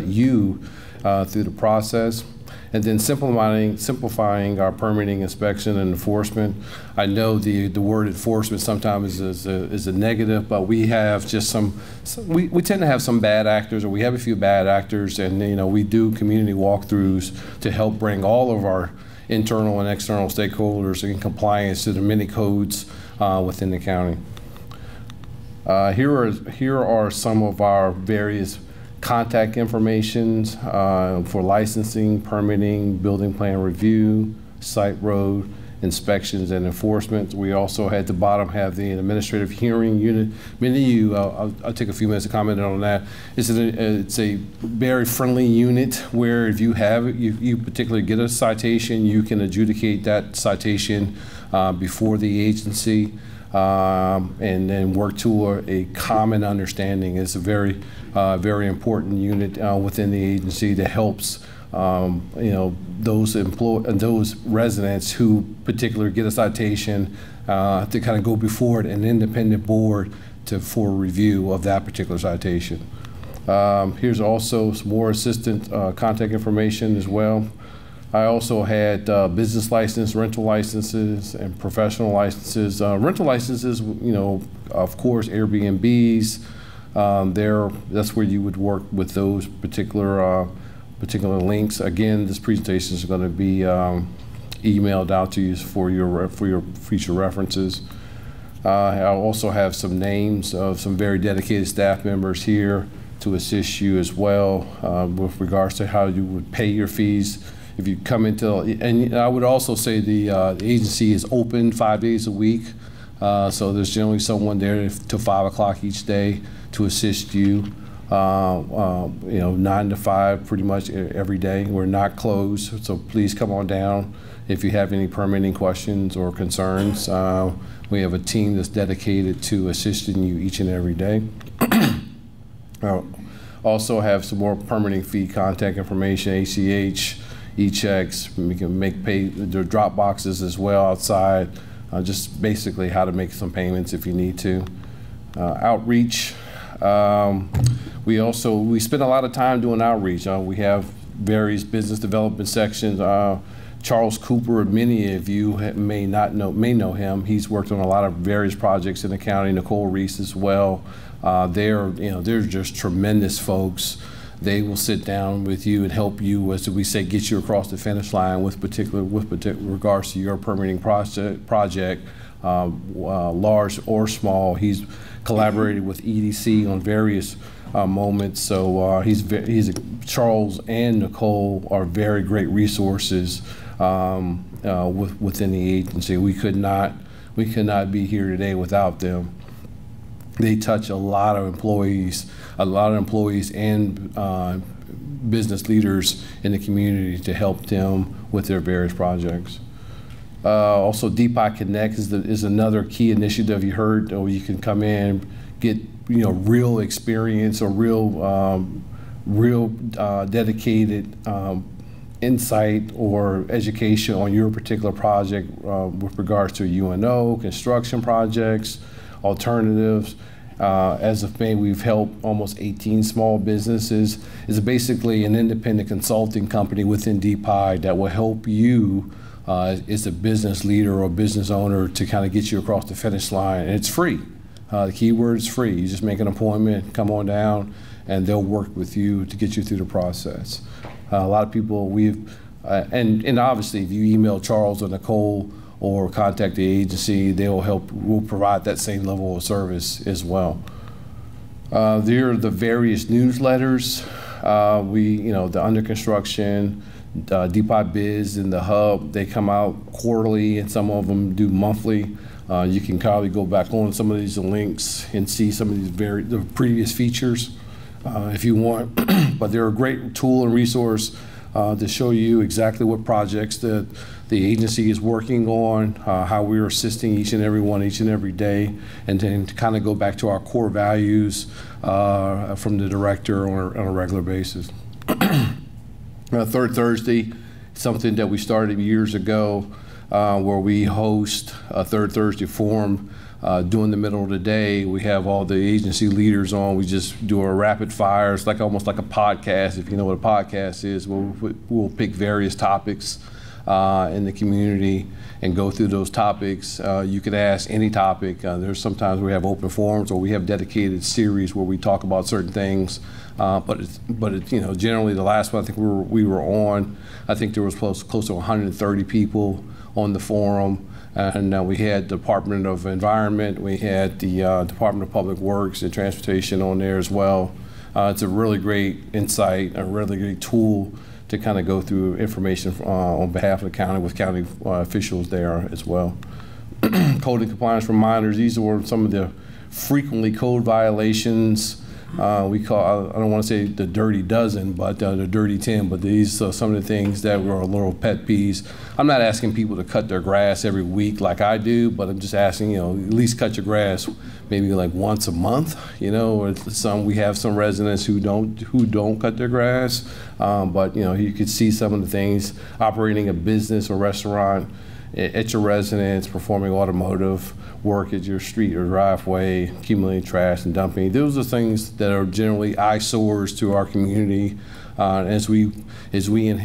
you through the process. And then simplifying our permitting, inspection, and enforcement. I know the word enforcement sometimes is a negative, but we have just we tend to have some bad actors, or we have a few bad actors, and we do community walkthroughs to help bring all of our internal and external stakeholders in compliance to the many codes within the county. Here are some of our various contact informations for licensing, permitting, building plan review, site road inspections and enforcement. We also at the bottom have the administrative hearing unit. Many of you, I'll take a few minutes to comment on that. It's a very friendly unit where if you you particularly get a citation, you can adjudicate that citation before the agency. And then work to a common understanding. It's a very important unit within the agency that helps those residents who particularly get a citation to kind of go before an independent board for review of that particular citation. Here's also some more assistant contact information as well. I also had business license, rental licenses, and professional licenses. Rental licenses, of course, Airbnbs. That's where you would work with those particular links. Again, this presentation is going to be emailed out to you for your future references. I also have some names of some very dedicated staff members here to assist you as well with regards to how you would pay your fees. If you come into, and I would also say the agency is open 5 days a week, so there's generally someone there till 5 o'clock each day to assist you. 9 to 5 pretty much every day. We're not closed, so please come on down if you have any permitting questions or concerns. We have a team that's dedicated to assisting you each and every day. Also have some more permitting fee contact information, ACH, e-checks. We can there are drop boxes as well outside, just basically how to make some payments if you need to. Outreach. We spend a lot of time doing outreach. We have various business development sections. Charles Cooper, many of you may know him. He's worked on a lot of various projects in the county. Nicole Reese as well. They're just tremendous folks. They will sit down with you and help you, as we say, get you across the finish line with regards to your permitting project, large or small. He's collaborated with EDC on various moments. So Charles and Nicole are very great resources within the agency. We could not be here today without them. They touch a lot of employees and business leaders in the community to help them with their various projects. Also, DPI Connect is another key initiative you heard. Or you can come in, get real experience or real dedicated insight or education on your particular project with regards to UNO, construction projects, alternatives. As of May, we've helped almost 18 small businesses. It's basically an independent consulting company within DPI that will help you as a business leader or business owner to kind of get you across the finish line. And it's free. The key word is free. You just make an appointment, come on down, and they'll work with you to get you through the process. A lot of people and obviously if you email Charles or Nicole or contact the agency, they'll help, we'll provide that same level of service as well. There are the various newsletters. The under construction, DPI Biz and the Hub, they come out quarterly and some of them do monthly. You can probably go back on some of these links and see some of these the previous features if you want. But they're a great tool and resource to show you exactly what projects that the agency is working on, how we're assisting each and every one each and every day, and then to kind of go back to our core values from the director on a regular basis. Third Thursday, something that we started years ago, where we host a Third Thursday forum during the middle of the day. We have all the agency leaders on. We just do a rapid fire. It's like almost like a podcast. If you know what a podcast is, we'll pick various topics in the community and go through those topics. You can ask any topic. There's sometimes we have open forums or we have dedicated series where we talk about certain things. But generally the last one I think we were on, I think there was close to 130 people on the forum. And we had Department of Environment, we had the Department of Public Works and Transportation on there as well. It's a really great insight, a really great tool to kind of go through information on behalf of the county with county officials there as well. Code and compliance reminders, these were some of the frequently code violations. We call, I don't want to say the dirty dozen, but the dirty 10, but these are some of the things that were a little pet peeves. I'm not asking people to cut their grass every week like I do, but I'm just asking, at least cut your grass maybe like once a month, or we have some residents who don't cut their grass, but you could see some of the things, operating a business or restaurant at your residence, performing automotive work at your street or driveway, accumulating trash and dumping. Those are things that are generally eyesores to our community. As we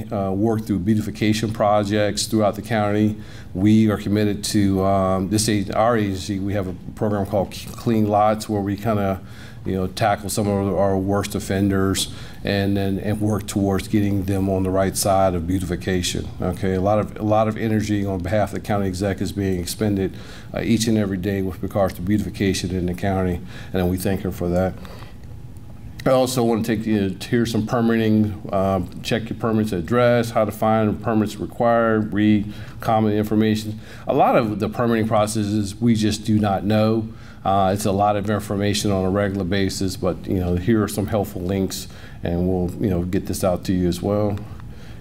work through beautification projects throughout the county, we are committed to our agency. We have a program called Clean Lots where we kind of tackle some of our worst offenders and work towards getting them on the right side of beautification. Okay, a lot of energy on behalf of the county exec is being expended each and every day with regards to beautification in the county, and we thank her for that. I also want to take you to hear some permitting, check your permits address, how to find permits required, read common information. A lot of the permitting processes we just do not know. It's a lot of information on a regular basis, but here are some helpful links, and we'll get this out to you as well.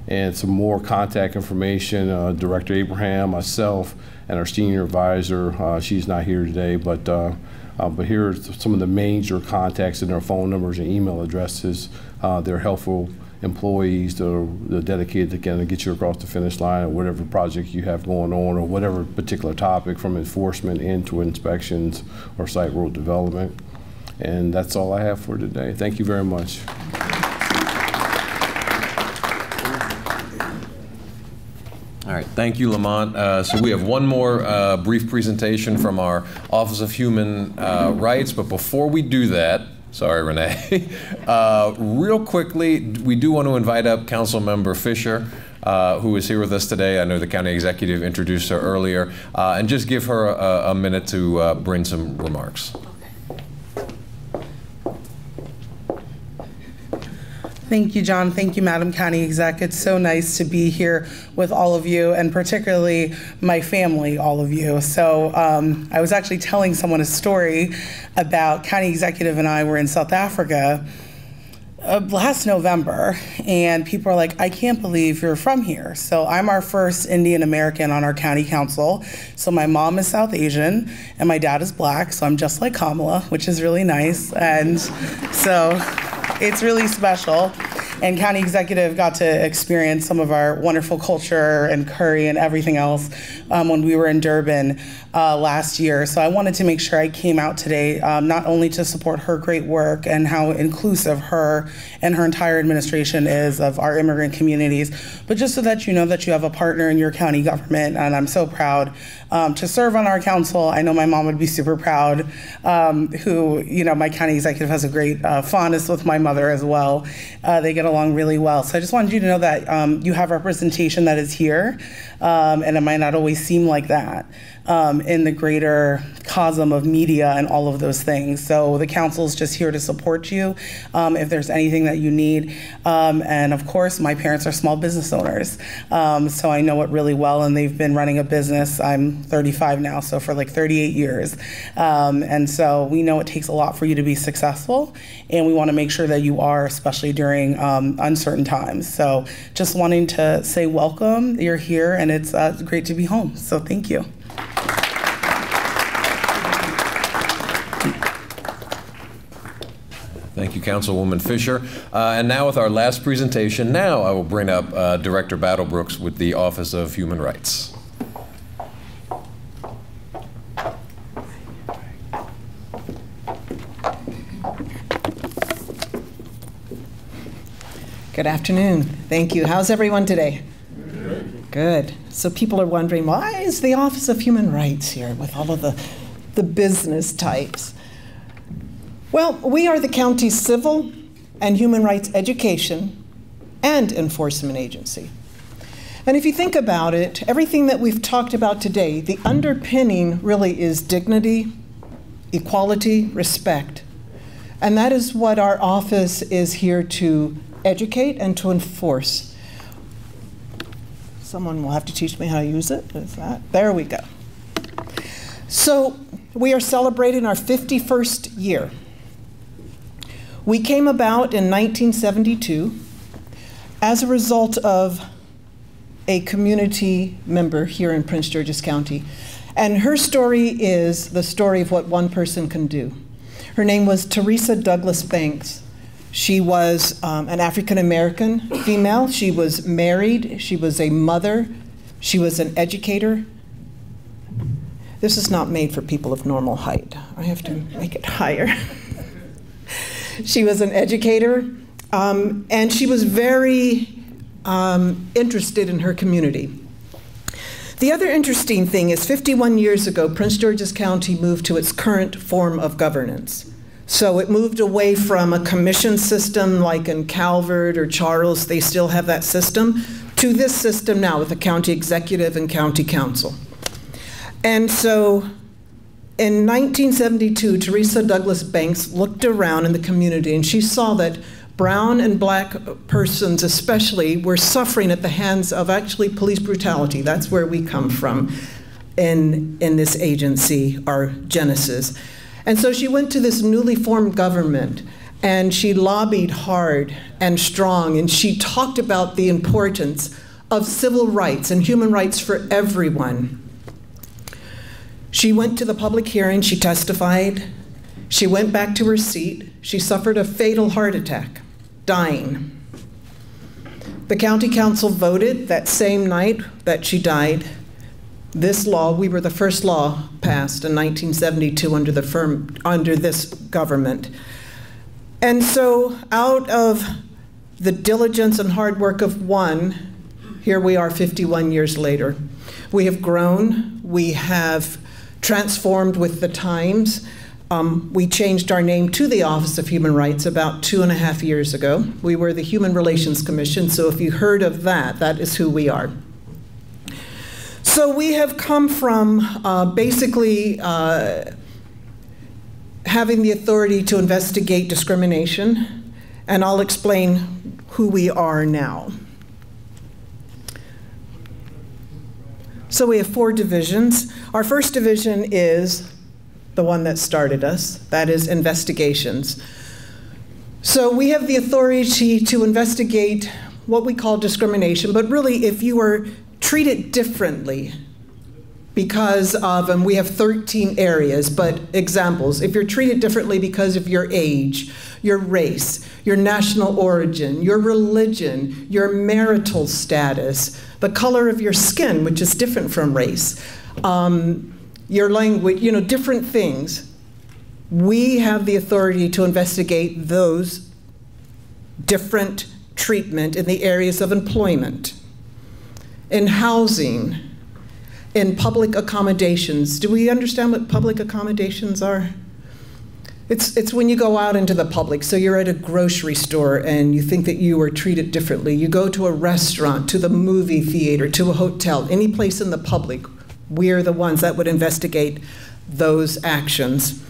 And some more contact information, Director Abraham, myself, and our senior advisor. She's not here today, but here are some of the major contacts and their phone numbers and email addresses. They're helpful employees that are dedicated to kind of get you across the finish line or whatever project you have going on or whatever particular topic, from enforcement into inspections or site road development. And that's all I have for today. Thank you very much. All right, thank you, Lamont. So we have one more brief presentation from our Office of Human Rights, but before we do that, sorry, Renee, real quickly, we do want to invite up Councilmember Fisher, who is here with us today. I know the county executive introduced her earlier, and just give her a minute to bring some remarks. Thank you, John. Thank you, Madam County Exec. It's so nice to be here with all of you, and particularly my family, all of you. So I was actually telling someone a story about County Executive and I were in South Africa last November, and people are like, I can't believe you're from here. So I'm our first Indian American on our county council. So my mom is South Asian and my dad is Black, so I'm just like Kamala, which is really nice. And so it's really special. And county executive got to experience some of our wonderful culture and curry and everything else when we were in Durban last year. So I wanted to make sure I came out today, not only to support her great work and how inclusive her and her entire administration is of our immigrant communities, but just so that you know that you have a partner in your county government. And I'm so proud to serve on our council. I know my mom would be super proud, who, you know, my county executive has a great fondness with my mother as well. They get along really well. So I just wanted you to know that you have representation that is here, and it might not always seem like that in the greater cosm of media and all of those things. So the council is just here to support you if there's anything that you need. And of course, my parents are small business owners, so I know it really well, and they've been running a business. I'm 35 now, so for like 38 years. And so we know it takes a lot for you to be successful, and we want to make sure that you are, especially during uncertain times. So just wanting to say welcome, you're here, and it's great to be home. So thank you. Thank you, Councilwoman Fisher. And now with our last presentation, now I will bring up Director Battlebrooks with the Office of Human Rights. Good afternoon. Thank you. How's everyone today? Good. So people are wondering, why is the Office of Human Rights here with all of the business types? Well, we are the county's civil and human rights education and enforcement agency. And if you think about it, everything that we've talked about today, the underpinning really is dignity, equality, respect. And that is what our office is here to educate and to enforce. Someone will have to teach me how to use it. Is that? There we go. So we are celebrating our 51st year. We came about in 1972 as a result of a community member here in Prince George's County. And her story is the story of what one person can do. Her name was Teresa Douglas Banks. She was an African-American female. She was married. She was a mother. She was an educator. This is not made for people of normal height. I have to make it higher. She was an educator, and she was very interested in her community. The other interesting thing is 51 years ago, Prince George's County moved to its current form of governance. So it moved away from a commission system like in Calvert or Charles, they still have that system, to this system now with a county executive and county council. And so in 1972, Teresa Douglas Banks looked around in the community and she saw that brown and black persons especially were suffering at the hands of actually police brutality. That's where we come from in this agency, our genesis. And so she went to this newly formed government and she lobbied hard and strong, and she talked about the importance of civil rights and human rights for everyone. She went to the public hearing, she testified, she went back to her seat, she suffered a fatal heart attack, dying. The county council voted that same night that she died. This law, we were the first law passed in 1972 under this government. And so out of the diligence and hard work of one, here we are 51 years later. We have grown, we have transformed with the times. We changed our name to the Office of Human Rights about 2.5 years ago. We were the Human Relations Commission, so if you heard of that, that is who we are. So we have come from basically having the authority to investigate discrimination, and I'll explain who we are now. So we have 4 divisions. Our first division is the one that started us, that is investigations. So we have the authority to investigate what we call discrimination, but really if you are treated differently because of, and we have 13 areas, but examples, if you're treated differently because of your age, your race, your national origin, your religion, your marital status, the color of your skin, which is different from race, your language, different things, we have the authority to investigate those different treatment in the areas of employment, in housing, in public accommodations. Do we understand what public accommodations are? It's when you go out into the public. So you're at a grocery store and you think that you are treated differently. You go to a restaurant, to the movie theater, to a hotel, any place in the public. We're the ones that would investigate those actions.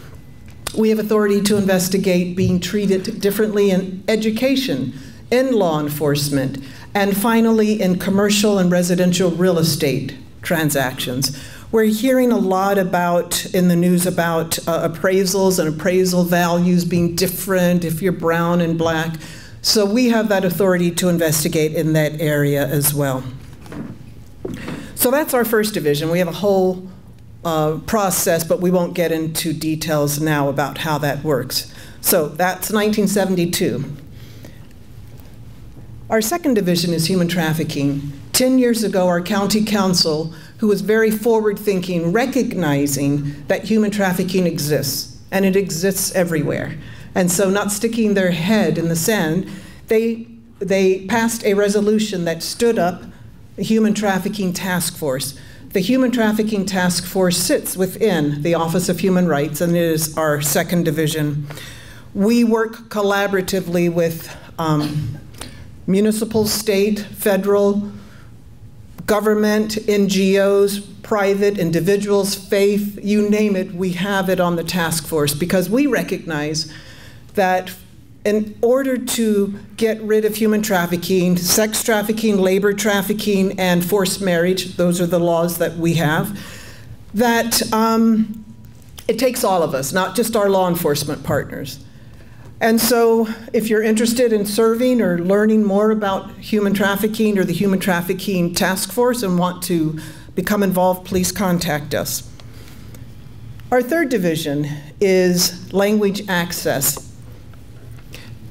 We have authority to investigate being treated differently in education, in law enforcement, and finally in commercial and residential real estate transactions. We're hearing a lot in the news about appraisals and appraisal values being different if you're brown and black. So we have that authority to investigate in that area as well. So that's our first division. We have a whole process, but we won't get into details now about how that works. So that's 1972. Our second division is human trafficking. 10 years ago, our county council, who was very forward-thinking, recognizing that human trafficking exists, and it exists everywhere. And so not sticking their head in the sand, they passed a resolution that stood up a human trafficking task force. The Human Trafficking Task Force sits within the Office of Human Rights, and it is our second division. We work collaboratively with municipal, state, federal, government, NGOs, private, individuals, faith, you name it, we have it on the task force because we recognize that in order to get rid of human trafficking, sex trafficking, labor trafficking, and forced marriage, those are the laws that we have, that it takes all of us, not just our law enforcement partners. And so if you're interested in serving or learning more about human trafficking or the Human Trafficking Task Force and want to become involved, please contact us. Our third division is language access.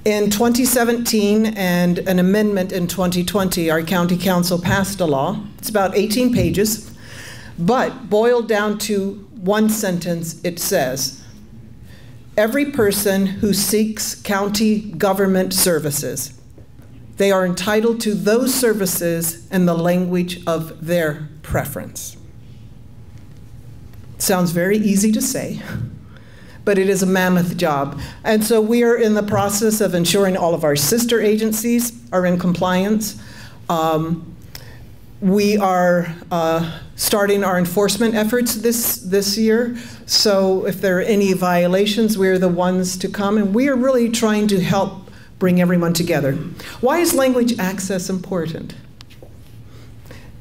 In 2017 and an amendment in 2020, our county council passed a law. It's about 18 pages, but boiled down to one sentence, it says, every person who seeks county government services, they are entitled to those services in the language of their preference. Sounds very easy to say, but it is a mammoth job. And so we are in the process of ensuring all of our sister agencies are in compliance. We are starting our enforcement efforts this year. So if there are any violations, we're the ones to come, and we are really trying to help bring everyone together. Why is language access important?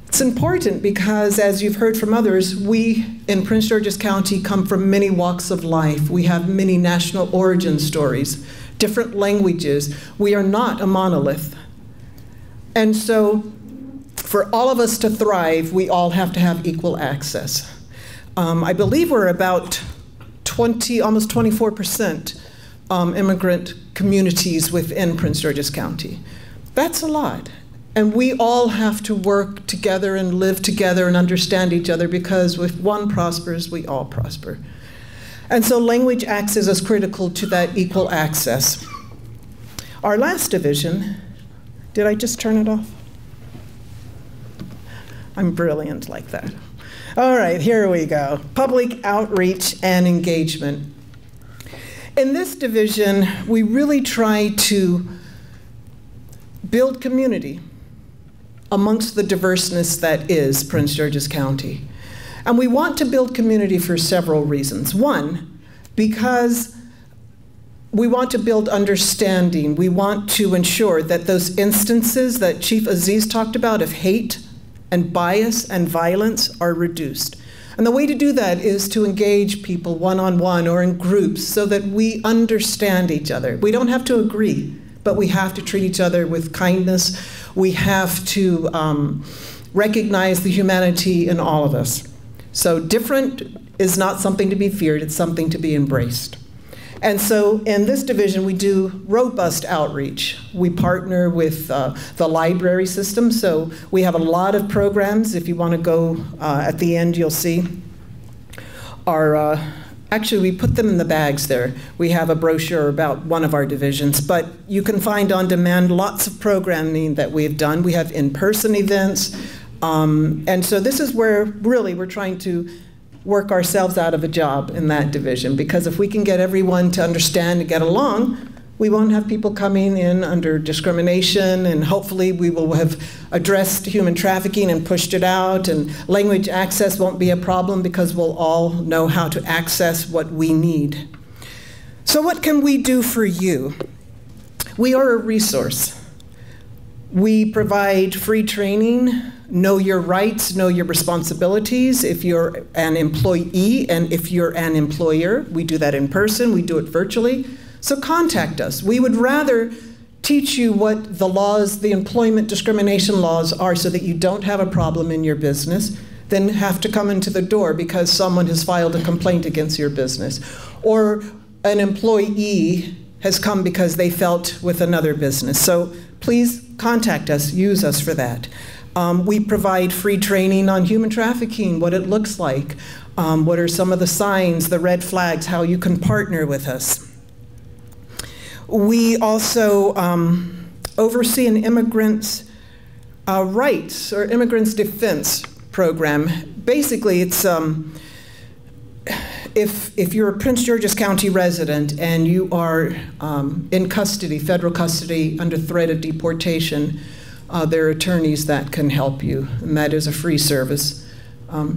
It's important because, as you've heard from others, we in Prince George's County come from many walks of life. We have many national origin stories, different languages. We are not a monolith. And so for all of us to thrive, we all have to have equal access. I believe we're about almost 24% immigrant communities within Prince George's County. That's a lot. And we all have to work together and live together and understand each other, because if one prospers, we all prosper. And so language access is critical to that equal access. Our last division, did I just turn it off? I'm brilliant like that. All right, here we go. Public outreach and engagement. In this division, we really try to build community amongst the diverseness that is Prince George's County. And we want to build community for several reasons. One, because we want to build understanding. We want to ensure that those instances that Chief Aziz talked about of hate and bias and violence are reduced. And the way to do that is to engage people one-on-one or in groups so that we understand each other. We don't have to agree, but we have to treat each other with kindness. We have to recognize the humanity in all of us. So different is not something to be feared, it's something to be embraced. And so in this division, we do robust outreach. We partner with the library system, so we have a lot of programs. If you want to go at the end, you'll see our, actually we put them in the bags there. We have a brochure about one of our divisions, but you can find on demand lots of programming that we've done. We have in-person events, and so this is where really we're trying to work ourselves out of a job in that division, because if we can get everyone to understand and get along, we won't have people coming in under discrimination, and hopefully we will have addressed human trafficking and pushed it out, and language access won't be a problem because we'll all know how to access what we need. So what can we do for you? We are a resource. We provide free training, know your rights, know your responsibilities if you're an employee and if you're an employer. We do that in person, we do it virtually. So contact us. We would rather teach you what the laws, the employment discrimination laws are so that you don't have a problem in your business than have to come into the door because someone has filed a complaint against your business. Or an employee has come because they felt with another business. So please contact us, use us for that. We provide free training on human trafficking, what it looks like, what are some of the signs, the red flags, how you can partner with us. We also oversee an immigrant's rights or immigrant's defense program. Basically, it's if you're a Prince George's County resident and you are in custody, federal custody, under threat of deportation, there are attorneys that can help you, and that is a free service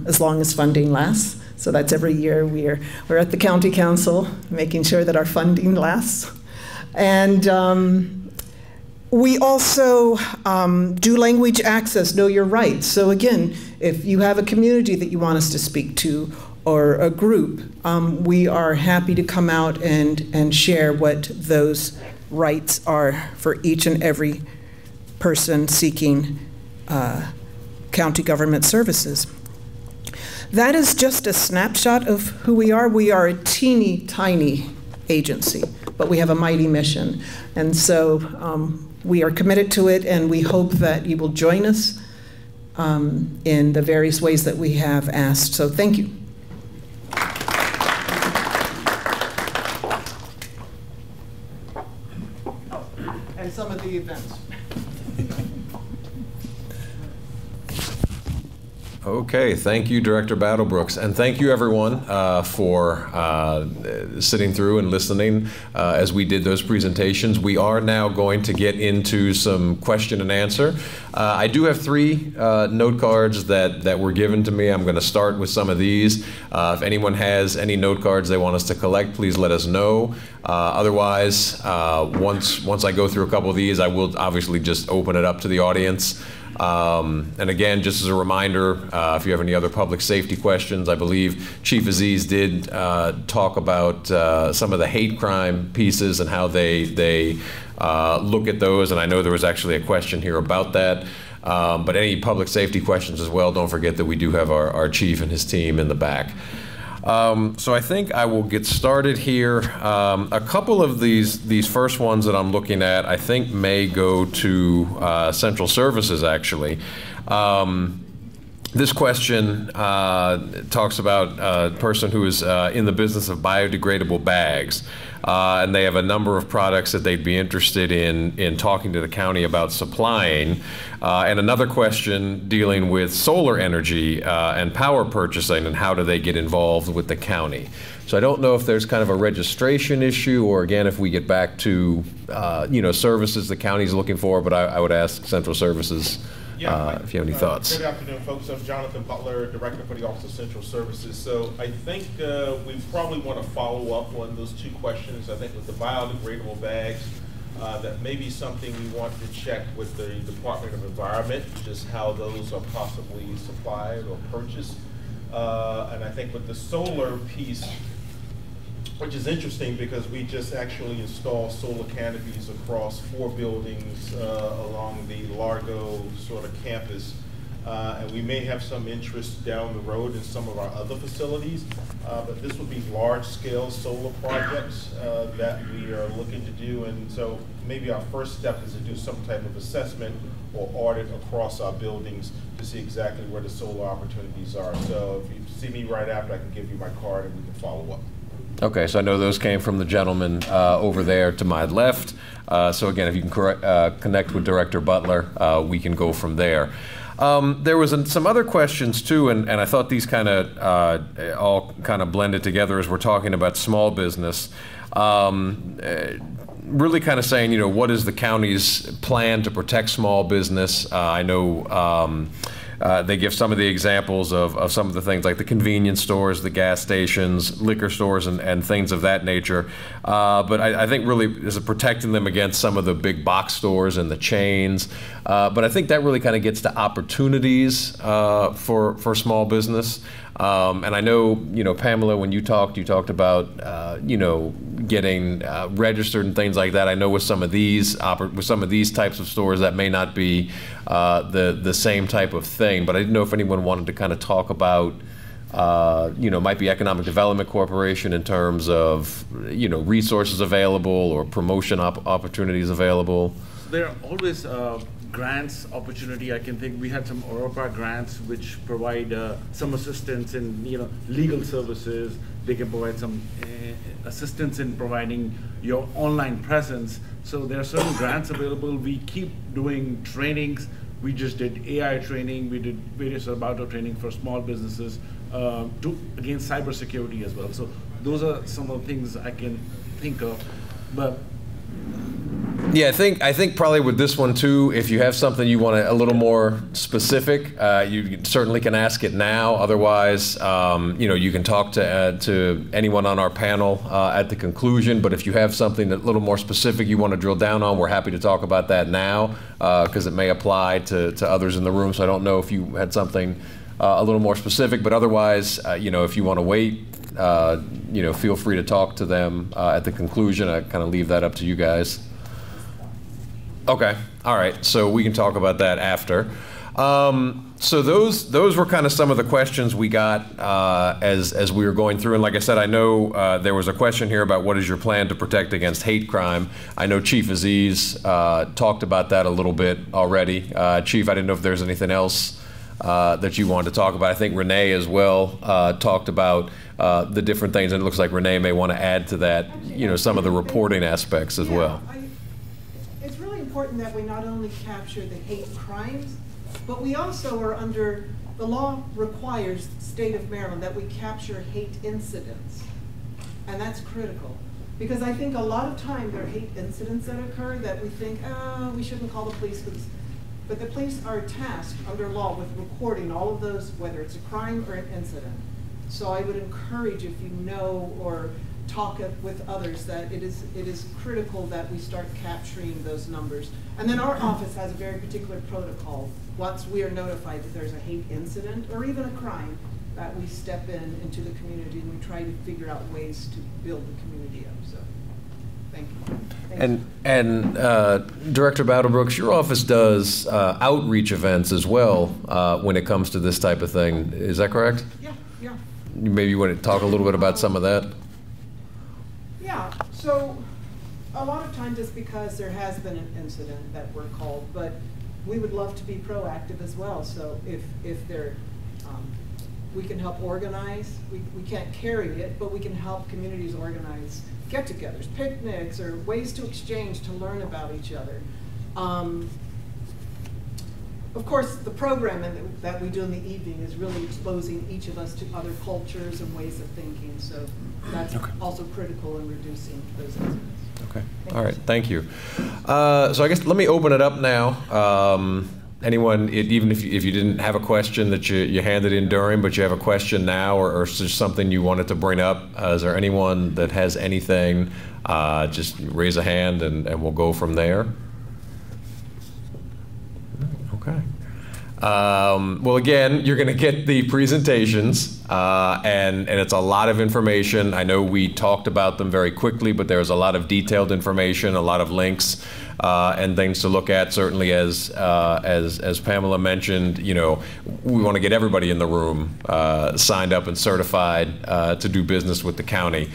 as long as funding lasts. So that's every year we're at the county council making sure that our funding lasts. And we also do language access, know your rights. So again, if you have a community that you want us to speak to or a group, we are happy to come out and share what those rights are for each and every person seeking county government services. That is just a snapshot of who we are. We are a teeny tiny agency, but we have a mighty mission. And so we are committed to it, and we hope that you will join us in the various ways that we have asked. So thank you. And some of the events. Okay, thank you, Director Battlebrooks, and thank you, everyone, for sitting through and listening as we did those presentations. We are now going to get into some question and answer. I do have 3 note cards that were given to me. I'm going to start with some of these. If anyone has any note cards they want us to collect, please let us know. Otherwise, once I go through a couple of these, I will obviously just open it up to the audience. And again, just as a reminder, if you have any other public safety questions, I believe Chief Aziz did talk about some of the hate crime pieces and how they look at those, and I know there was actually a question here about that. But any public safety questions as well, don't forget that we do have our chief and his team in the back. So I think I will get started here. A couple of these first ones that I'm looking at, I think may go to Central Services, actually. This question talks about a person who is in the business of biodegradable bags. And they have a number of products that they'd be interested in talking to the county about supplying. And another question dealing with solar energy and power purchasing and how do they get involved with the county. So I don't know if there's kind of a registration issue or, again, if we get back to services the county's looking for, but I would ask Central Services if you have any thoughts. Good afternoon, folks. I'm Jonathan Butler, Director for the Office of Central Services. So I think we probably want to follow up on those 2 questions. I think with the biodegradable bags, that may be something we want to check with the Department of Environment, just how those are possibly supplied or purchased. And I think with the solar piece, which is interesting because we just actually installed solar canopies across 4 buildings along the Largo sort of campus. And we may have some interest down the road in some of our other facilities, but this would be large-scale solar projects that we are looking to do. And so maybe our first step is to do some type of assessment or audit across our buildings to see exactly where the solar opportunities are. So if you see me right after, I can give you my card and we can follow up. Okay, so I know those came from the gentleman over there to my left. So again, if you can connect with Director Butler, we can go from there. There was some other questions too, and I thought these kind of all kind of blended together as we're talking about small business. Really kind of saying, you know, what is the county's plan to protect small business? I know they give some of the examples of some of the things like the convenience stores, the gas stations, liquor stores, and things of that nature. But I think really is it protecting them against some of the big box stores and the chains. But I think that really kind of gets to opportunities for small business. And I know, you know, Pamela, when you talked about, you know, getting registered and things like that. I know with some of these types of stores that may not be the same type of thing. But I didn't know if anyone wanted to kind of talk about, you know, might be Economic Development Corporation in terms of, you know, resources available or promotion opportunities available. There are always grants opportunity. I can think we had some Europa grants which provide some assistance in, you know, legal services. They can provide some assistance in providing your online presence. So there are certain grants available. We keep doing trainings. We just did AI training. We did various amount of training for small businesses against cybersecurity as well. So those are some of the things I can think of. But yeah, I think probably with this one too, if you have something you want a little more specific, you certainly can ask it now. Otherwise, you know, you can talk to anyone on our panel at the conclusion. But if you have something a little more specific you want to drill down on, we're happy to talk about that now because it may apply to others in the room. So I don't know if you had something a little more specific, but otherwise, you know, if you want to wait, you know, feel free to talk to them at the conclusion. I kind of leave that up to you guys. Okay, all right, so we can talk about that after. So those were kind of some of the questions we got as we were going through. And like I said, I know there was a question here about what is your plan to protect against hate crime. I know Chief Aziz talked about that a little bit already. Chief, I didn't know if there's anything else that you wanted to talk about. I think Renee as well talked about the different things, and it looks like Renee may want to add to that, you know, some of the reporting aspects as well. It's really important that we not only capture the hate crimes, but we also are under, the law requires the state of Maryland that we capture hate incidents. And that's critical. Because I think a lot of time there are hate incidents that occur that we think, oh, we shouldn't call the police. But the police are tasked under law with recording all of those, whether it's a crime or an incident. So I would encourage, if you know or talk with others, that it is critical that we start capturing those numbers. And then our office has a very particular protocol. Once we are notified that there's a hate incident or even a crime, that we step into the community and we try to figure out ways to build the community up. So, thank you. And Director Battlebrooks, your office does outreach events as well when it comes to this type of thing. Is that correct? Yeah, yeah. Maybe you want to talk a little bit about some of that? Yeah, so a lot of times it's because there has been an incident that we're called, but we would love to be proactive as well. So if there, we can help organize. We can't carry it, but we can help communities organize get-togethers, picnics, or ways to exchange to learn about each other. Of course, the programming that we do in the evening is really exposing each of us to other cultures and ways of thinking. So that's also critical in reducing those incidents. Okay. All right. Thank you. So I guess let me open it up now. Anyone, even if you didn't have a question that you handed in during, but you have a question now, or just something you wanted to bring up, is there anyone that has anything? Just raise a hand and we'll go from there. Okay. Well, again, you're going to get the presentations, and it's a lot of information. I know we talked about them very quickly, but there's a lot of detailed information, a lot of links, and things to look at. Certainly, as Pamela mentioned, you know, we want to get everybody in the room signed up and certified to do business with the county.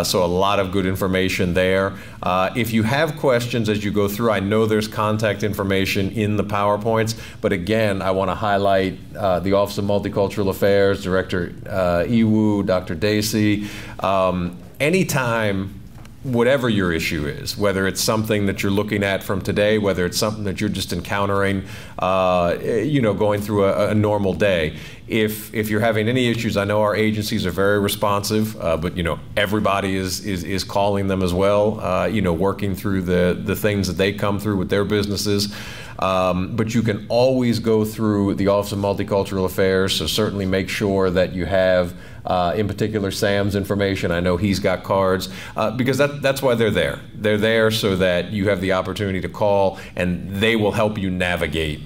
So a lot of good information there. If you have questions as you go through, I know there's contact information in the PowerPoints, but again, I want to highlight the Office of Multicultural Affairs, Director Iwu, Dr. Dacey. Anytime, whatever your issue is, whether it's something that you're looking at from today, whether it's something that you're just encountering, you know, going through a normal day. If you're having any issues, I know our agencies are very responsive, but you know, everybody is calling them as well, you know, working through the things that they come through with their businesses. But you can always go through the Office of Multicultural Affairs, so certainly make sure that you have, in particular, Sam's information. I know he's got cards, because that's why they're there. They're there so that you have the opportunity to call, and they will help you navigate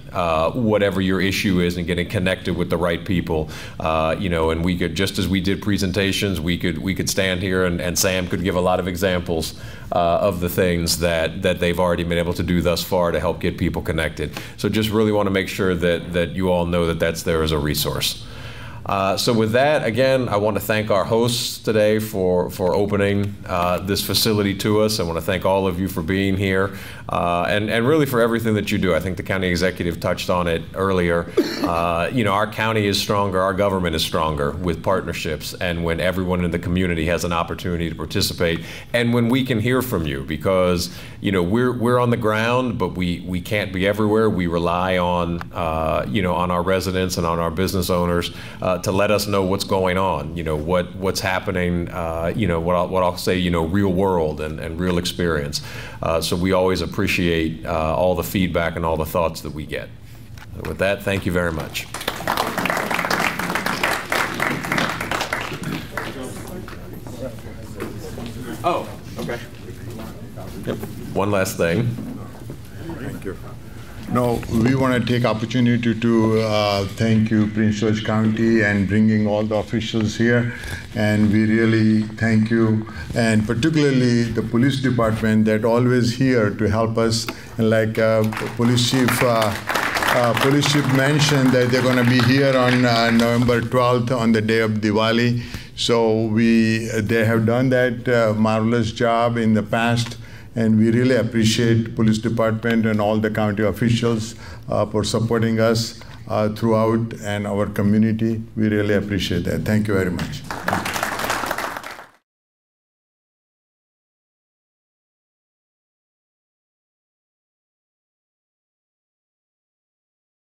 whatever your issue is and getting connected with the right people. You know, and we could, just as we did presentations, we could stand here and Sam could give a lot of examples of the things that they've already been able to do thus far to help get people connected. So just really want to make sure that you all know that that's there as a resource. So with that, again, I want to thank our hosts today for opening this facility to us. I want to thank all of you for being here, and really for everything that you do. I think the county executive touched on it earlier. You know, our county is stronger, our government is stronger with partnerships, and when everyone in the community has an opportunity to participate, and when we can hear from you, because you know, we're on the ground, but we can't be everywhere. We rely on you know, on our residents and on our business owners to let us know what's going on, you know, what's happening, you know, what I'll say, you know, real world and real experience. So we always appreciate all the feedback and all the thoughts that we get. So with that, thank you very much. Oh, okay. Yep. One last thing. Thank you. No, we want to take opportunity to thank you, Prince George County, and bringing all the officials here. And we really thank you, and particularly the police department that always here to help us. And like police chief mentioned that they're going to be here on November 12th on the day of Diwali. So they have done that marvelous job in the past. And we really appreciate police department and all the county officials for supporting us throughout and our community. We really appreciate that. Thank you very much.